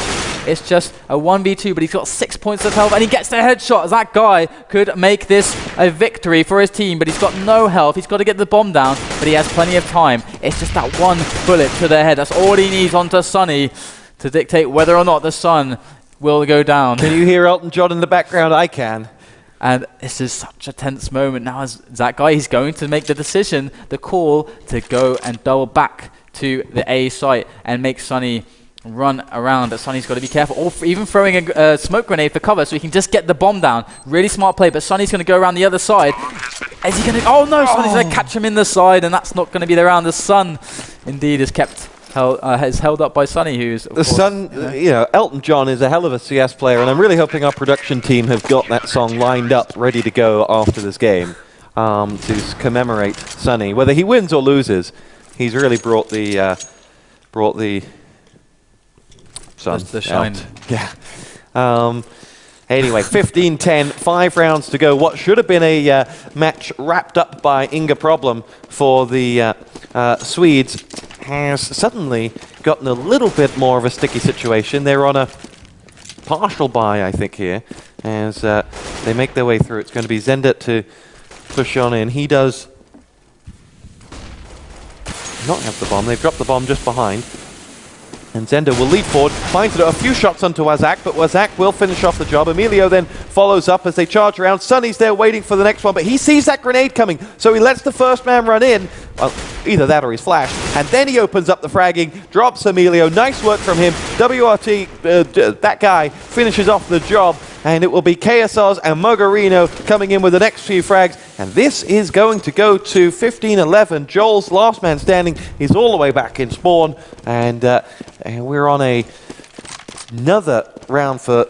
it's just a 1v2, but he's got 6 points of health, and he gets the headshot. As that guy could make this a victory for his team, but he's got no health. He's got to get the bomb down, but he has plenty of time. It's just that one bullet to the head. That's all he needs onto Sunny to dictate whether or not the sun will go down. Can you hear Elton John in the background? I can. And this is such a tense moment now, as that guy, he's going to make the decision, the call to go and double back to the A site and make Sunny run around. But Sunny's got to be careful, or even throwing a smoke grenade for cover so he can just get the bomb down. Really smart play, but Sunny's going to go around the other side. Is he going to? Oh no, Sunny's going to catch him in the side, and that's not going to be the round. The sun indeed is held up by Sunny, who's the sun. You know, Elton John is a hell of a CS player, and I'm really hoping our production team have got that song lined up, ready to go after this game to commemorate Sunny, whether he wins or loses. He's really brought the sun the shine. Out. Yeah. Anyway, 15-10, 5 rounds to go. What should have been a match wrapped up by Inga Problem for the Swedes has suddenly gotten a little bit more of a sticky situation. They're on a partial bye, I think, here, as they make their way through. It's going to be Zender to push on in. He does not have the bomb. They've dropped the bomb just behind. And Zender will lead forward, finds a few shots onto Wazak, but Wazak will finish off the job. Emilio then follows up as they charge around. Sunny's there waiting for the next one, but he sees that grenade coming, so he lets the first man run in. Well, either that or he's flashed. And then he opens up the fragging, drops Emilio. Nice work from him. WRT, that guy, finishes off the job. And it will be KSRs and Muggerino coming in with the next few frags. And this is going to go to 15-11. Joel's last man standing. He's all the way back in spawn. And we're on another round for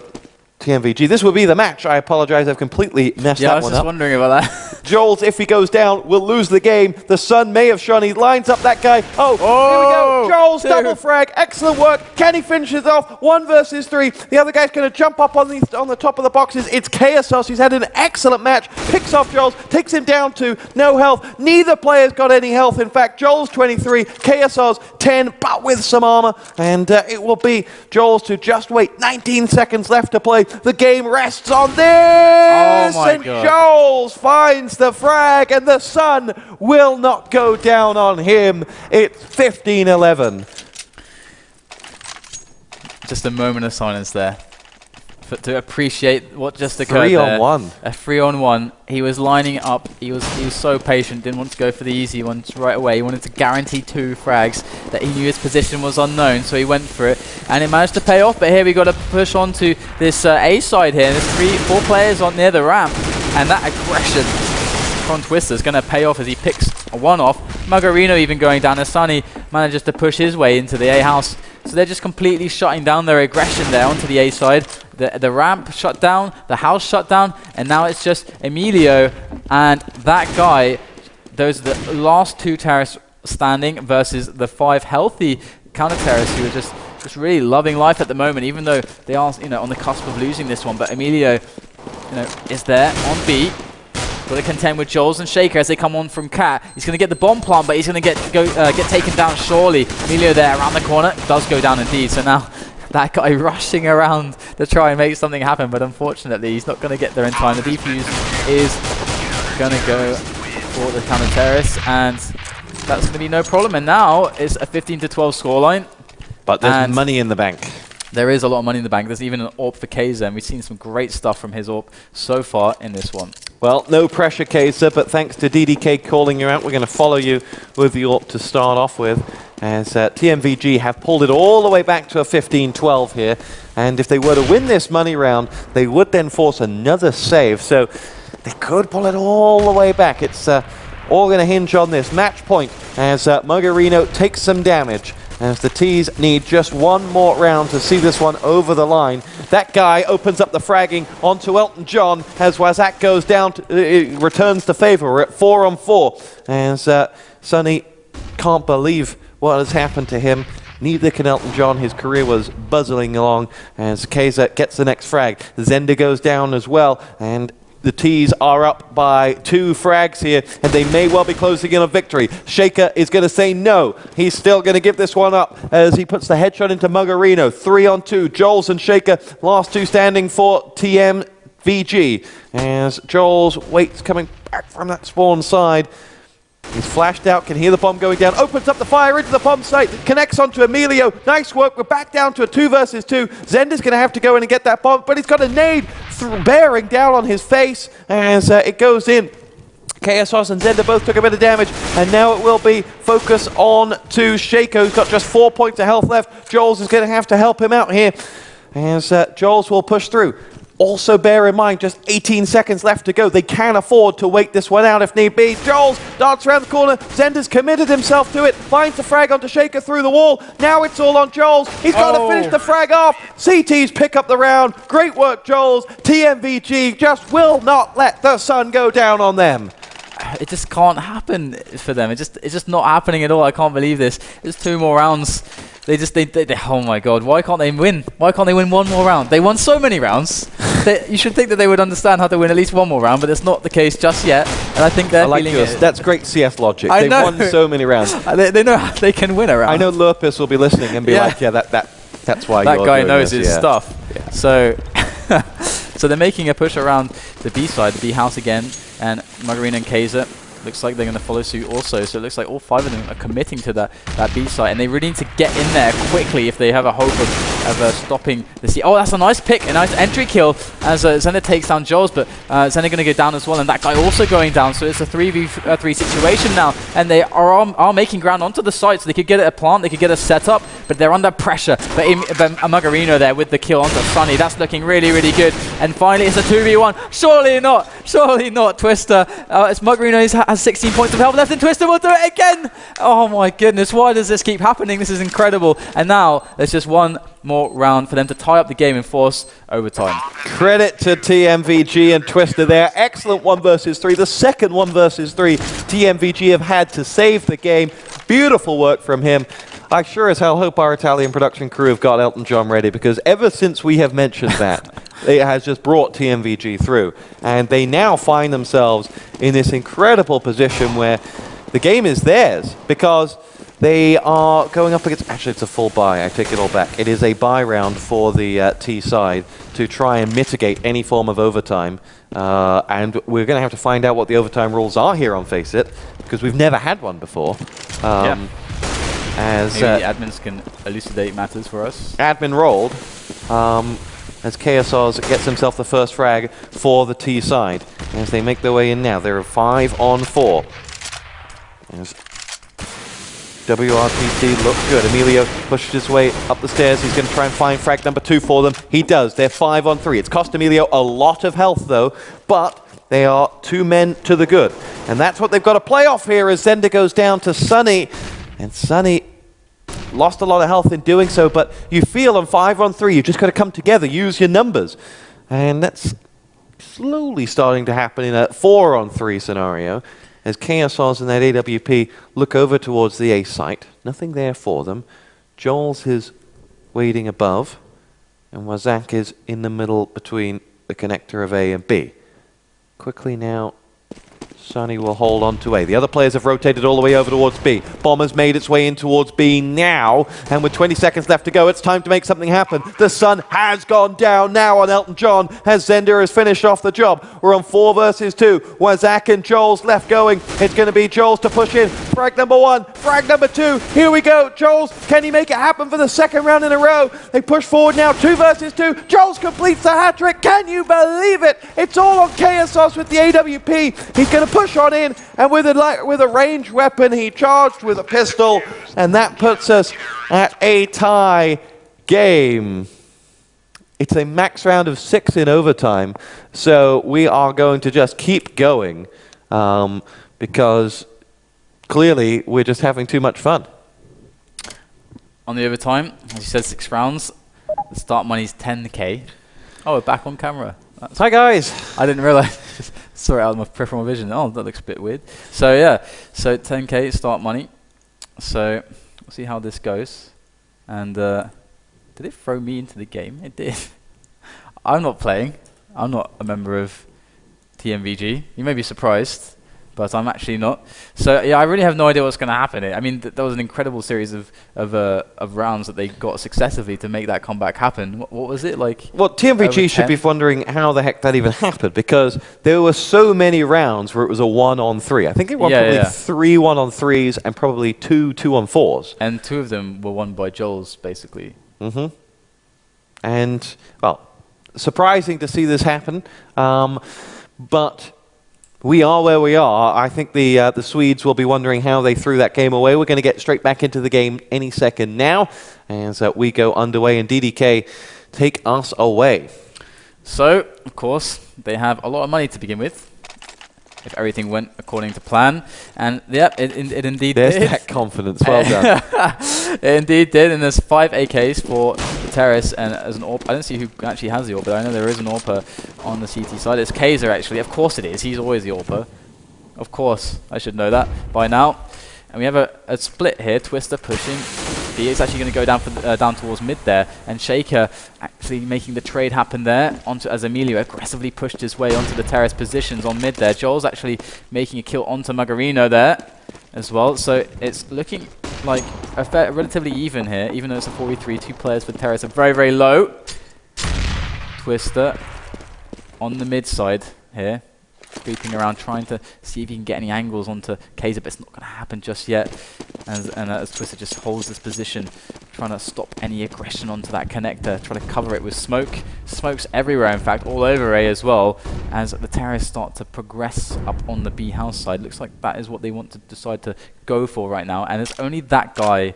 TMVG. This will be the match. I apologize, I've completely messed that one up. Yeah, I was just wondering about that. Joel's, if he goes down, will lose the game. The sun may have shone. He lines up that guy. Oh, here we go. Joel's double frag. Excellent work. Can he finish it off? 1 versus 3. The other guy's going to jump up on the top of the boxes. It's KSOS. He's had an excellent match. Picks off Joel's. Takes him down to no health. Neither player's got any health. In fact, Joel's 23. KSO's 10, but with some armor. And it will be Joel's to just wait. 19 seconds left to play. The game rests on this. Oh my God. Joel's finds the frag, and the sun will not go down on him. It's 15-11. Just a moment of silence there to appreciate what just occurred 3-on-1. A 3-on-1. He was lining up. He was so patient. Didn't want to go for the easy ones right away. He wanted to guarantee 2 frags that he knew his position was unknown, so he went for it, and it managed to pay off. But here we got to push on to this A side here. There's 4 players on near the ramp, and that aggression from Twister is going to pay off as he picks one off. Muggerino even going down as Sunny manages to push his way into the A house. So they're just completely shutting down their aggression there onto the A side. The ramp shut down, the house shut down, and now it's just Emilio and that guy. Those are the last 2 terrorists standing versus the 5 healthy counter terrorists who are just really loving life at the moment, even though they are, you know, on the cusp of losing this one. But Emilio, you know, is there on B. Got to contend with Joels and Shaker as they come on from Cat. He's going to get the bomb plant, but he's going to get taken down surely. Emilio there around the corner. Does go down indeed. So now that guy rushing around to try and make something happen, but unfortunately he's not going to get there in time. The defuse is going to go for the counter terrorist, and that's going to be no problem. And now it's a 15-12 scoreline. But there's money in the bank. There is a lot of money in the bank. There's even an AWP for Kaiser, and we've seen some great stuff from his AWP so far in this one. Well, no pressure, Kaiser, but thanks to DDK calling you out, we're going to follow you with the AWP to start off with, as TMVG have pulled it all the way back to a 15-12 here. And if they were to win this money round, they would then force another save. So they could pull it all the way back. It's all going to hinge on this match point as Muggerino takes some damage, as the T's need just one more round to see this one over the line. That guy opens up the fragging onto Elton John as Wazak goes down, returns to favor. We're at 4-on-4, as Sunny can't believe what has happened to him. Neither can Elton John. His career was buzzing along as Kaiser gets the next frag. Zender goes down as well, and the T's are up by 2 frags here, and they may well be closing in on victory. Shaker is going to say no. He's still going to give this one up as he puts the headshot into Muggerino. 3-on-2. Joels and Shaker, last 2 standing for TMVG. As Joels waits coming back from that spawn side. He's flashed out, can hear the bomb going down, opens up the fire into the bomb site, connects onto Emilio. Nice work, we're back down to a 2 versus 2. Zender's going to have to go in and get that bomb, but he's got a nade bearing down on his face as it goes in. KSOS and Zender both took a bit of damage, and now it will be focus on to Shaco, who's got just 4 points of health left. Joels is going to have to help him out here as Joels will push through. Also bear in mind, just 18 seconds left to go. They can afford to wait this one out if need be. Joels darts around the corner. Zender's committed himself to it. Finds the frag onto Shaker through the wall. Now it's all on Joels. He's got to finish the frag off. CTs pick up the round. Great work, Joels. TMVG just will not let the sun go down on them. It just can't happen for them. It's just not happening at all. I can't believe this. There's 2 more rounds. They oh my god, why can't they win? Why can't they win 1 more round? They won so many rounds. You should think that they would understand how to win at least 1 more round, but it's not the case just yet. And I think they're feeling it. That's great CS logic. They've won so many rounds. They know how they can win a round. I know Lurpus will be listening and be like, yeah, that's why that you're guy doing knows this, his stuff. Yeah. So they're making a push around the B side, the B house again, and Muggerino and Kaiser. Looks like they're going to follow suit also, so it looks like all 5 of them are committing to that B site, and they really need to get in there quickly if they have a hope of stopping the C. Oh, that's a nice pick, a nice entry kill as Zender takes down Joels, but Zender going to go down as well, and that guy also going down, so it's a 3v3 situation now, and they are making ground onto the site, so they could get a plant, they could get a setup, but they're under pressure. But Muggerino there with the kill onto Sunny, that's looking really, really good, and finally it's a 2v1. Surely not, Twister. It's Muggerino has 16 points of health left, and Twister will do it again. Oh my goodness, why does this keep happening? This is incredible. And now there's just 1 more round for them to tie up the game and force overtime. Credit to TMVG and Twister there. Excellent 1 versus 3. The second 1 versus 3 TMVG have had to save the game. Beautiful work from him. I sure as hell hope our Italian production crew have got Elton John ready, because ever since we have mentioned that, it has just brought TMVG through. And they now find themselves in this incredible position where the game is theirs, because they are going up against... Actually, it's a full buy. I take it all back. It is a buy round for the T side to try and mitigate any form of overtime. And we're going to have to find out what the overtime rules are here on FACEIT, because we've never had one before. As maybe the admins can elucidate matters for us. Admin rolled. as KSOS gets himself the first frag for the T side. As they make their way in now, they're 5 on 4. As WRTT look good. Emilio pushes his way up the stairs. He's going to try and find frag number 2 for them. He does. They're 5 on 3. It's cost Emilio a lot of health though, but they are 2 men to the good. And that's what they've got to play off here as Zender goes down to Sunny. And Sunny lost a lot of health in doing so, but you feel on 5 on 3, you've just got to come together, use your numbers. And that's slowly starting to happen in a 4 on 3 scenario. As KSOS and that AWP look over towards the A site. Nothing there for them. Joel's is waiting above. And Wazak is in the middle between the connector of A and B. Quickly now, Sunny will hold on to A. The other players have rotated all the way over towards B. Bomber's made its way in towards B now, and with 20 seconds left to go, it's time to make something happen. The sun has gone down now on Elton John, as Zender has finished off the job. We're on 4 versus 2. Wazak and Joel's left going. It's going to be Joel's to push in. Frag number 1, frag number 2. Here we go. Joel's, can he make it happen for the second round in a row? They push forward now, 2 versus 2. Joel's completes the hat-trick. Can you believe it? It's all on KSOS with the AWP. He's going to push on in, and with a ranged weapon, he charged with a pistol, and that puts us at a tie game. It's a max round of 6 in overtime, so we are going to just keep going because clearly we're just having too much fun. On the overtime, as you said, 6 rounds. The start money's 10k. Oh, we're back on camera. Hi guys. I didn't realize. Saw it out of my peripheral vision. Oh, that looks a bit weird. So yeah, so 10k start money. So we'll see how this goes. And did it throw me into the game? It did. I'm not playing. I'm not a member of TMVG. You may be surprised, but I'm actually not. So yeah, I really have no idea what's going to happen. I mean, that was an incredible series of rounds that they got successively to make that comeback happen. What was it like? Well, TMVG should be wondering how the heck that even happened, because there were so many rounds where it was a 1 on 3. I think it won probably 3 1 on 3s and probably 2 2 on 4s. And 2 of them were won by Joel's, basically. Mm-hmm. And well, surprising to see this happen, but we are where we are. I think the Swedes will be wondering how they threw that game away. We're going to get straight back into the game any second now as we go underway, and DDK take us away. So, of course, they have a lot of money to begin with, if everything went according to plan. And yeah, it indeed did. There's that confidence. Well done. It indeed did. And there's 5 AKs for the Terrace, and as an AWP, I don't see who actually has the AWP, but I know there is an AWPer on the CT side. It's Kaiser, actually. Of course it is. He's always the AWPer. Of course. I should know that by now. And we have a split here. Twister pushing. B is actually going to go down towards mid there, and Shaker actually making the trade happen there onto as Emilio aggressively pushed his way onto the terrace positions on mid there. Joel's actually making a kill onto Magarino there as well, so it's looking like relatively even here, even though it's a 4v3. 2 players for terrace are very, very low. Twister on the mid side here, creeping around, trying to see if he can get any angles onto Kaiser, but it's not going to happen just yet. As Twister just holds this position, trying to stop any aggression onto that connector, try to cover it with smoke. Smoke's everywhere, in fact, all over A as well, as the terrorists start to progress up on the B house side. Looks like that is what they want to decide to go for right now, and it's only that guy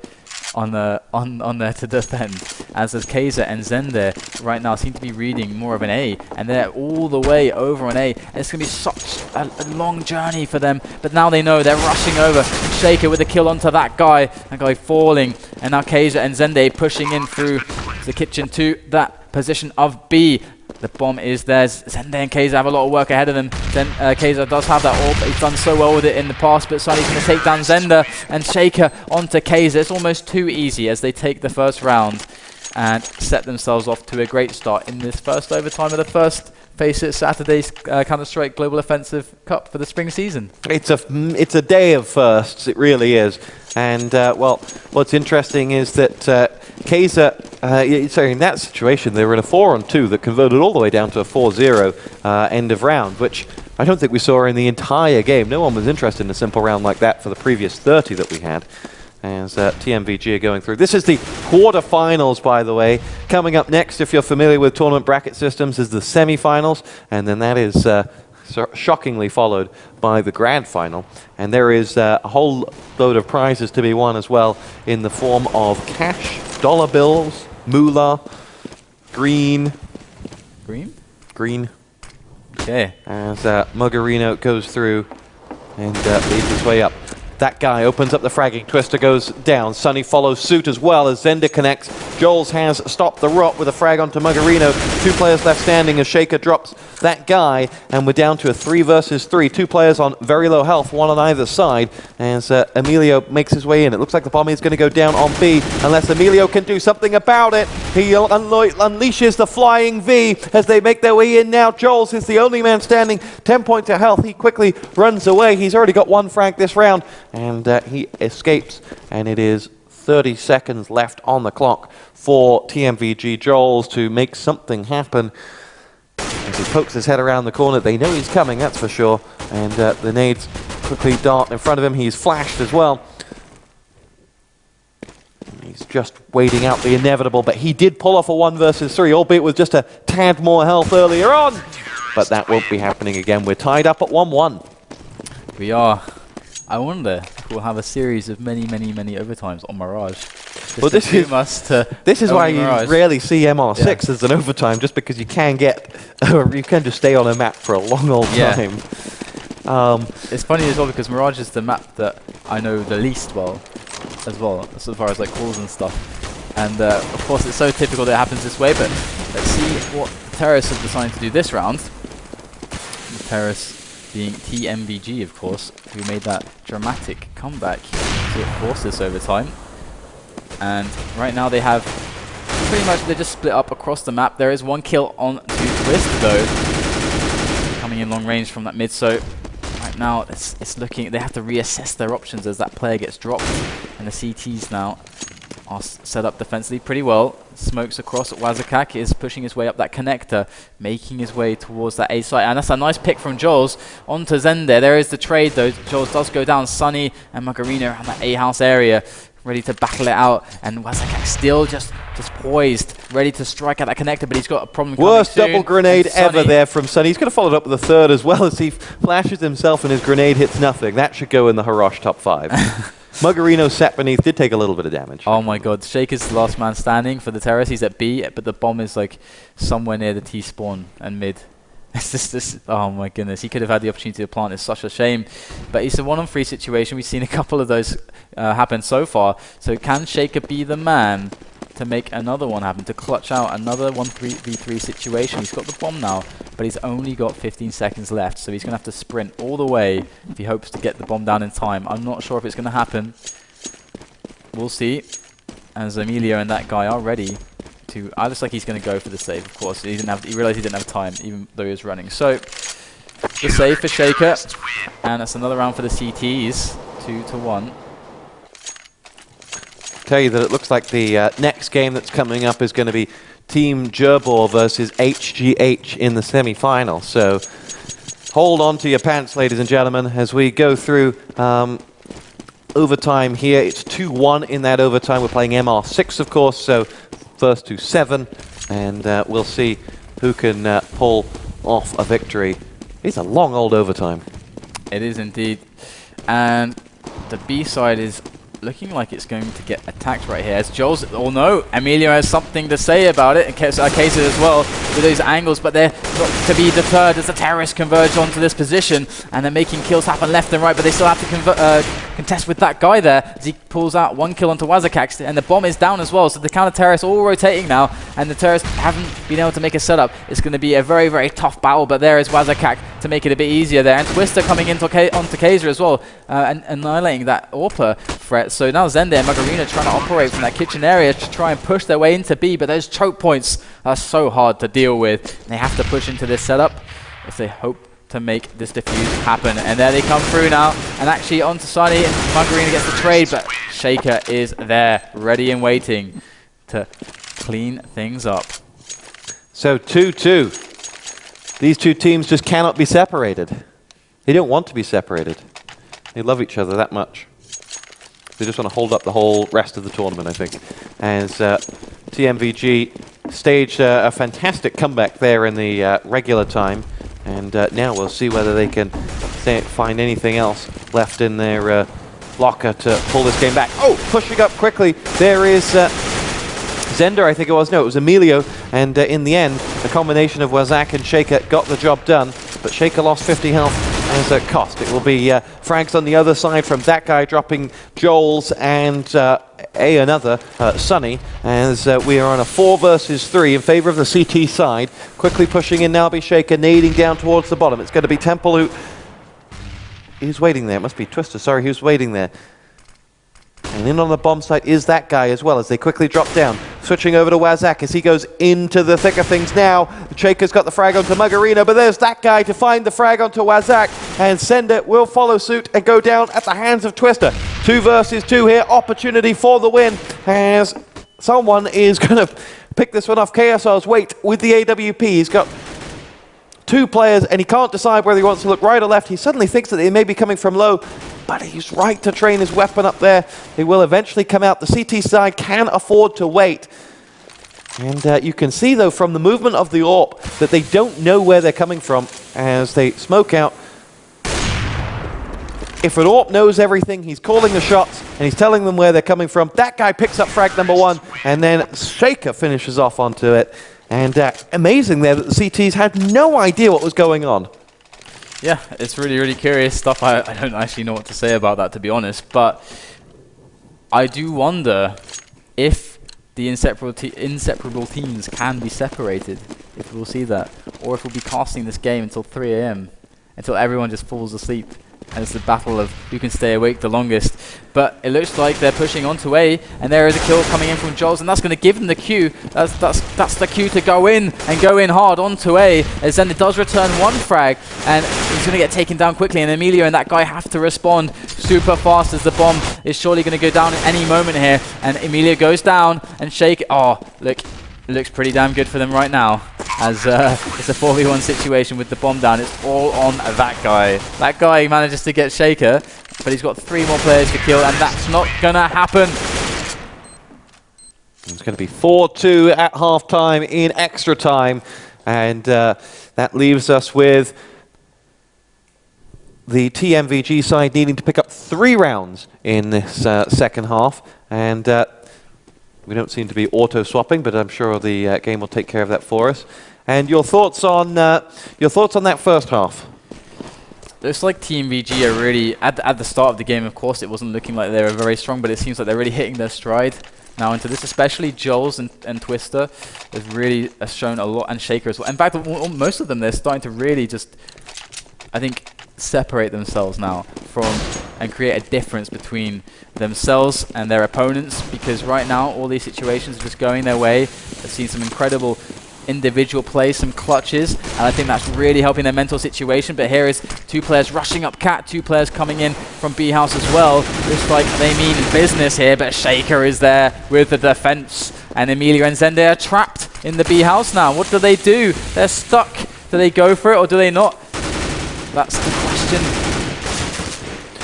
on there to defend, as Kaiser and Zender right now seem to be reading more of an A, and they're all the way over an A, and it's going to be such a long journey for them, but now they know they're rushing over. Shaker with a kill onto that guy falling, and now Kaiser and Zender pushing in through the kitchen to that position of B. The bomb is theirs. Zender and Kaiser have a lot of work ahead of them. Then Kaiser does have that AWP. He's done so well with it in the past, but Sunny's going to take down Zender and Shaker onto Kaiser. It's almost too easy as they take the first round and set themselves off to a great start in this first overtime of the first FACEIT Saturday's Counter-Strike Global Offensive Cup for the spring season. It's a day of firsts, it really is. And well, what's interesting is that Kaiser, in that situation, they were in a 4-on-2 that converted all the way down to a 4-0 end of round, which I don't think we saw in the entire game. No one was interested in a simple round like that for the previous 30 that we had. as TMVG are going through. This is the quarterfinals, by the way. Coming up next, if you're familiar with tournament bracket systems, is the semifinals, and then that is shockingly followed by the grand final. And there is a whole load of prizes to be won as well in the form of cash, dollar bills, moolah, green. Green? Green. Okay. As Muggerino goes through and leads his way up. That guy opens up the fragging. Twister goes down. Sunny follows suit as well as Zender connects. Joels has stopped the rot with a frag onto Muggerino. 2 players left standing as Shaker drops that guy. And we're down to a 3 versus 3. 2 players on very low health, 1 on either side. As Emilio makes his way in. It looks like the bomb is going to go down on B unless Emilio can do something about it. He unleashes the flying V as they make their way in now. Joels is the only man standing. 10 points of health. He quickly runs away. He's already got 1 frag this round. And he escapes, and it is 30 seconds left on the clock for TMVG Joels to make something happen. As he pokes his head around the corner, they know he's coming, that's for sure. And the nades quickly dart in front of him. He's flashed as well. He's just waiting out the inevitable, but he did pull off a 1 versus 3, albeit with just a tad more health earlier on. But that won't be happening again. We're tied up at 1-1. We are. I wonder if we'll have a series of many overtimes on Mirage. Well, this is why Mirage. You rarely see MR6 as an overtime, just because you can get, you can just stay on a map for a long old time. It's funny as well because Mirage is the map that I know the least well, as far as like calls and stuff. And of course, it's so typical that it happens this way. But let's see what the Terrace have decided to do this round. The Terrace being TMVG, of course, who made that dramatic comeback to force this overtime. And right now they have pretty much, they're just split up across the map. There is 1 kill on to Twist, though, coming in long range from that mid. So right now it's looking, they have to reassess their options as that player gets dropped. And the CTs now are set up defensively pretty well. Smokes across. Wazakak is pushing his way up that connector, making his way towards that A site. And that's a nice pick from Joels onto Zende. There is the trade though. Joels does go down. Sunny and Muggerino around that A house area, ready to battle it out. And Wazakak still just poised, ready to strike at that connector, but he's got a problem. Worst double grenade ever there from Sunny. He's going to follow it up with a 3rd as well as he flashes himself and his grenade hits nothing. That should go in the Hirosh top 5. Muggerino sat beneath, did take a little bit of damage. Oh my god, Shaker's the last man standing for the Terrace. He's at B, but the bomb is like somewhere near the T spawn and mid. It's just this, oh my goodness, he could have had the opportunity to plant. It's such a shame. But it's a 1-on-3 situation. We've seen a couple of those happen so far. So can Shaker be the man to make another one happen, to clutch out another 1-3v3 situation? He's got the bomb now, but he's only got 15 seconds left, so he's going to have to sprint all the way if he hopes to get the bomb down in time. I'm not sure if it's going to happen. We'll see. As Emilio and that guy are ready to... looks like he's going to go for the save, of course. He realized he didn't have time, even though he was running. So, the save for Shaker, and that's another round for the CTs, 2-1. Tell you that it looks like the next game that's coming up is going to be Team Gerbor versus HGH in the semi-final. So hold on to your pants, ladies and gentlemen, as we go through overtime here. It's 2-1 in that overtime. We're playing MR6, of course, so first to 7, and we'll see who can pull off a victory. It's a long old overtime. It is indeed. And the B side is looking like it's going to get attacked right here. As Joel's, oh no, Emilio has something to say about it, and Cases as well with those angles, but they're not to be deterred as the terrorists converge onto this position, and they're making kills happen left and right, but they still have to contest with that guy there as he pulls out 1 kill onto Wazakak, and the bomb is down as well, so the counter-terrorists all rotating now, and the terrorists haven't been able to make a setup. It's going to be a very tough battle, but there is Wazakak to make it a bit easier there, and Twister coming into onto Kaiser as well, and annihilating that AWPer threat. So now Zende and Muggerino trying to operate from that kitchen area to try and push their way into B, but those choke points are so hard to deal with. And they have to push into this setup if they hope to make this defuse happen. And there they come through now, and actually onto Sunny, and Muggerino gets the trade, but Shaker is there, ready and waiting to clean things up. So 2-2. These two teams just cannot be separated. They don't want to be separated. They love each other that much. They just want to hold up the whole rest of the tournament, I think. As TMVG staged a fantastic comeback there in the regular time. And now we'll see whether they can find anything else left in their locker to pull this game back. Oh, pushing up quickly. There is Zender, I think it was. No, it was Emilio. And in the end, a combination of Wazak and Shaker got the job done. But Shaker lost 50 health as a cost. It will be frags on the other side from that guy dropping Joel's and another Sunny, as we are on a 4 versus 3 in favor of the CT side. Quickly pushing in now, be Shaker, nading down towards the bottom. It's going to be Temple who's waiting there. It must be Twister, sorry, who's waiting there. And in on the bomb site is that guy as well, as they quickly drop down. Switching over to Wazak as he goes into the thick of things now. Shaker's got the frag onto Muggerino, but there's that guy to find the frag onto Wazak. And Sender will follow suit and go down at the hands of Twister. 2 versus 2 here, opportunity for the win, as someone is going to pick this one off. KSR's wait with the AWP. He's got 2 players and he can't decide whether he wants to look right or left. He suddenly thinks that they may be coming from low, but he's right to train his weapon up there. They will eventually come out. The CT side can afford to wait. And you can see, though, from the movement of the AWP that they don't know where they're coming from as they smoke out. If an AWP knows everything, he's calling the shots and he's telling them where they're coming from. That guy picks up frag number 1, and then Shaker finishes off onto it. And amazing there that the CTs had no idea what was going on. Yeah, it's really, really curious stuff. I don't actually know what to say about that, to be honest. But I do wonder if the inseparable teams can be separated, if we'll see that. Or if we'll be casting this game until 3 AM, until everyone just falls asleep. And it's the battle of who can stay awake the longest. But it looks like they're pushing onto A, and there is a kill coming in from Jols, and that's going to give them the Q. That's the Q to go in, and go in hard onto A, as then it does return 1 frag, and he's going to get taken down quickly, and Emilio and that guy have to respond super fast, as the bomb is surely going to go down at any moment here, and Emilio goes down, and Shake, oh, look, it looks pretty damn good for them right now, as it's a 4v1 situation with the bomb down. It's all on that guy. That guy manages to get Shaker, but he's got 3 more players to kill, and that's not gonna happen. It's going to be 4-2 at half-time in extra time, and that leaves us with the TMVG side needing to pick up 3 rounds in this second half, and we don't seem to be auto-swapping, but I'm sure the game will take care of that for us. And your thoughts on that first half? Looks like TMVG are really, at the start of the game, of course, it wasn't looking like they were very strong, but it seems like they're really hitting their stride now into this, especially Joels and Twister has really shown a lot, and Shaker as well. In fact, most of them, they're starting to really just, I think, separate themselves now from and create a difference between themselves and their opponents, because right now all these situations are just going their way. I've seen some incredible individual plays, some clutches, and I think that's really helping their mental situation. But here is 2 players rushing up Cat, 2 players coming in from B House as well. Looks like they mean business here, but Shaker is there with the defense, and Emilio and Zende are trapped in the B House now. What do they do? They're stuck. Do they go for it or do they not? That's the question.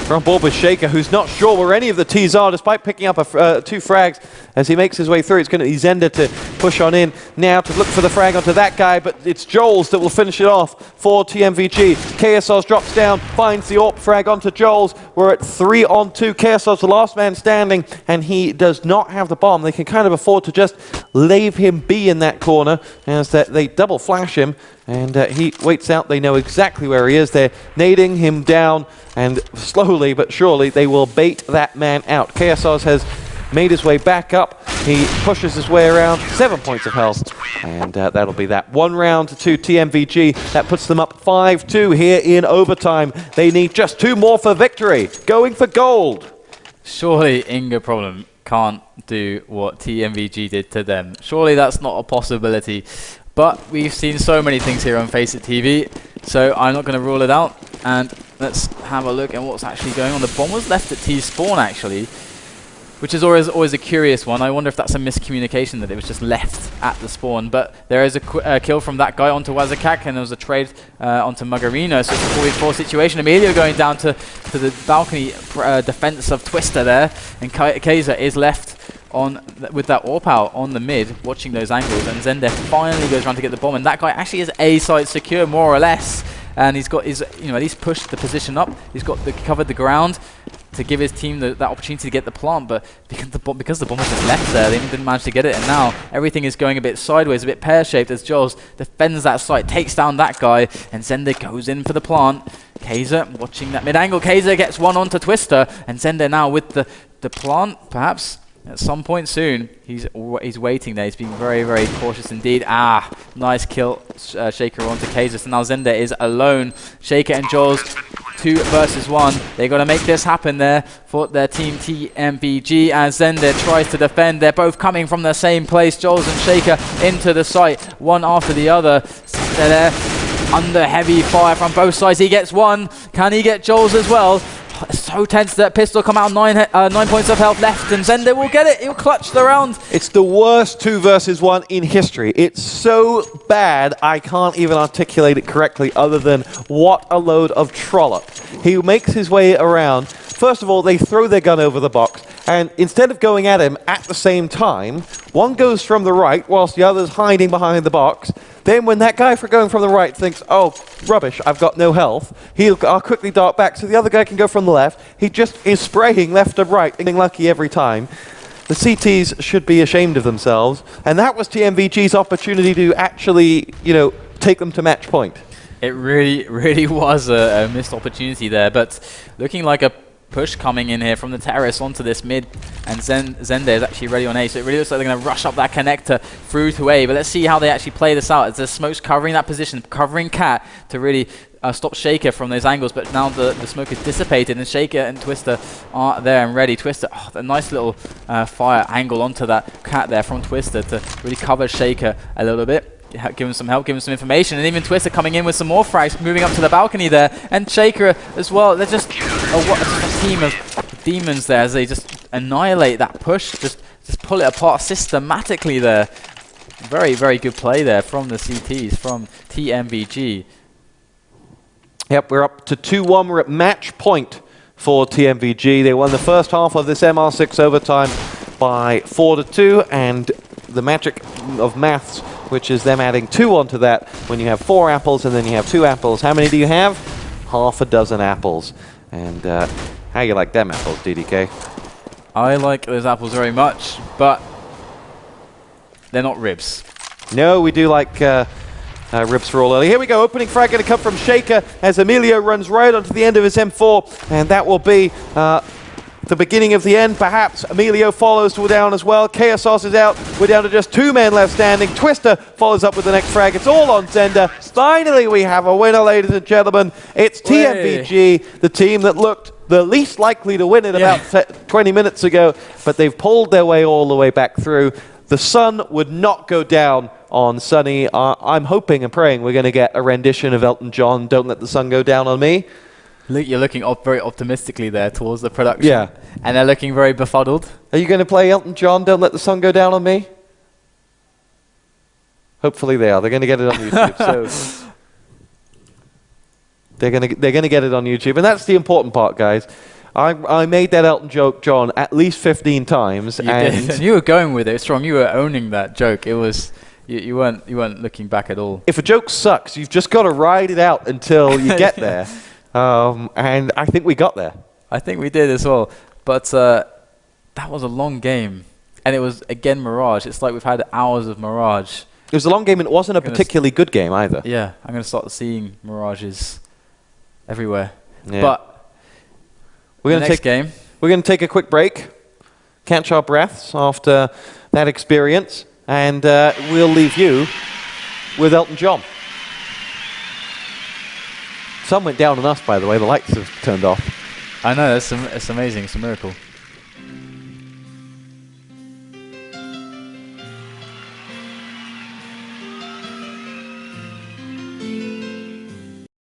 We're on board with Shaker, who's not sure where any of the T's are, despite picking up 2 frags as he makes his way through. It's going to be Zender to push on in now to look for the frag onto that guy, but it's Joels that will finish it off for TMVG. KSR's drops down, finds the AWP frag onto Joels. We're at 3-on-2. KSR's the last man standing, and he does not have the bomb. They can kind of afford to just leave him be in that corner, as they double flash him, and he waits out. They know exactly where he is. They're nading him down, and slowly but surely they will bait that man out. KSR's has made his way back up. He pushes his way around, 7 points of health, and that'll be that. 1 round to TMVG. That puts them up 5-2 here in overtime. They need just 2 more for victory. Going for gold. Surely Inga Problem can't do what TMVG did to them. Surely that's not a possibility. But we've seen so many things here on FACEIT TV, so I'm not going to rule it out. And let's have a look at what's actually going on. The bomb was left at T-spawn, actually. which is always a curious one. I wonder if that's a miscommunication that it was just left at the spawn. But there is a kill from that guy onto Wazakak, and there was a trade onto Mugarino. So it's a 4v4 situation. Emilio going down to the balcony defense of Twister there, and Kaiser is left on with that AWP out on the mid, watching those angles, and Zende finally goes around to get the bomb, and that guy actually is A site secure more or less, and he's got his at least pushed the position up. He's got covered the ground to give his team that opportunity to get the plant, but because the bomb was just left there, they didn't manage to get it, and now everything is going a bit sideways, a bit pear-shaped as Jols defends that site, takes down that guy, and Zende goes in for the plant. Kaiser watching that mid-angle. Kaiser gets one onto Twister, and Zende now with the plant, perhaps at some point soon. He's waiting there. He's being very, very cautious indeed. Nice kill, Shaker onto Kaiser. So now Zende is alone. Shaker and Jols 2 versus 1. They got to make this happen there for their team TMVG as Zende tries to defend. They're both coming from the same place. Jols and Shaker into the site, one after the other. They're there under heavy fire from both sides. He gets one. Can he get Jols as well? It's so tense. That pistol come out 9 points of health left, and Zende will get it. He'll clutch the round. It's the worst 2 versus 1 in history. It's so bad I can't even articulate it correctly other than what a load of trollop. He makes his way around. First of all, they throw their gun over the box, and instead of going at him at the same time, one goes from the right whilst the other's hiding behind the box. Then when that guy going from the right thinks, oh, rubbish, I've got no health, I'll quickly dart back so the other guy can go from the left. He just is spraying left and right, getting lucky every time. The CTs should be ashamed of themselves, and that was TMVG's opportunity to actually, take them to match point. It really, really was a missed opportunity there, but looking like a push coming in here from the terrace onto this mid, and Zende is actually ready on A, so it really looks like they're going to rush up that connector through to A, but let's see how they actually play this out. As the smoke's covering that position, covering Cat to really stop Shaker from those angles, but now the smoke is dissipated, and Shaker and Twister are there and ready. Twister, a nice little fire angle onto that Cat there from Twister to really cover Shaker a little bit. Give him some help, give him some information, and even Twister coming in with some more frags, moving up to the balcony there, and Shaker as well. They're just a team of demons there as they just annihilate that push, just pull it apart systematically there. Very, very good play there from the CTs, from TMVG. Yep, we're up to 2-1. We're at match point for TMVG. They won the first half of this MR6 overtime by 4-2, and the magic of maths, which is them adding 2 onto that when you have 4 apples and then you have 2 apples. How many do you have? Half a dozen apples. And how you like them apples, DDK? I like those apples very much, but they're not ribs. No, we do like ribs for all early. Here we go, opening frag going to come from Shaker as Emilio runs right onto the end of his M4, and that will be the beginning of the end, perhaps. Emilio follows down as well. Chaos is out. We're down to just 2 men left standing. Twister follows up with the next frag. It's all on Zende. Finally, we have a winner, ladies and gentlemen. It's TMVG, the team that looked the least likely to win it about 20 minutes ago, but they've pulled their way all the way back through. The sun would not go down on Sunny. I'm hoping and praying we're going to get a rendition of Elton John, Don't Let the Sun Go Down on Me. You're looking very optimistically there towards the production. Yeah. And they're looking very befuddled. Are you going to play Elton John, Don't Let the Sun Go Down on Me? Hopefully they are. They're going to get it on YouTube. So they're going to get it on YouTube. And that's the important part, guys. I made that Elton John at least 15 times. You did. You were going with it strong. You were owning that joke. It was... You weren't looking back at all. If a joke sucks, you've just got to ride it out until you get there. And I think we got there. I think we did as well. But that was a long game. And it was, again, Mirage. It's like we've had hours of Mirage. It was a long game, and it wasn't a particularly good game either. Yeah, I'm going to start seeing Mirages everywhere. Yeah. But we're going to take a quick break, catch our breaths after that experience, and we'll leave you with Elton John. Sun went down on us, by the way. The lights have turned off. I know, it's amazing. It's a miracle.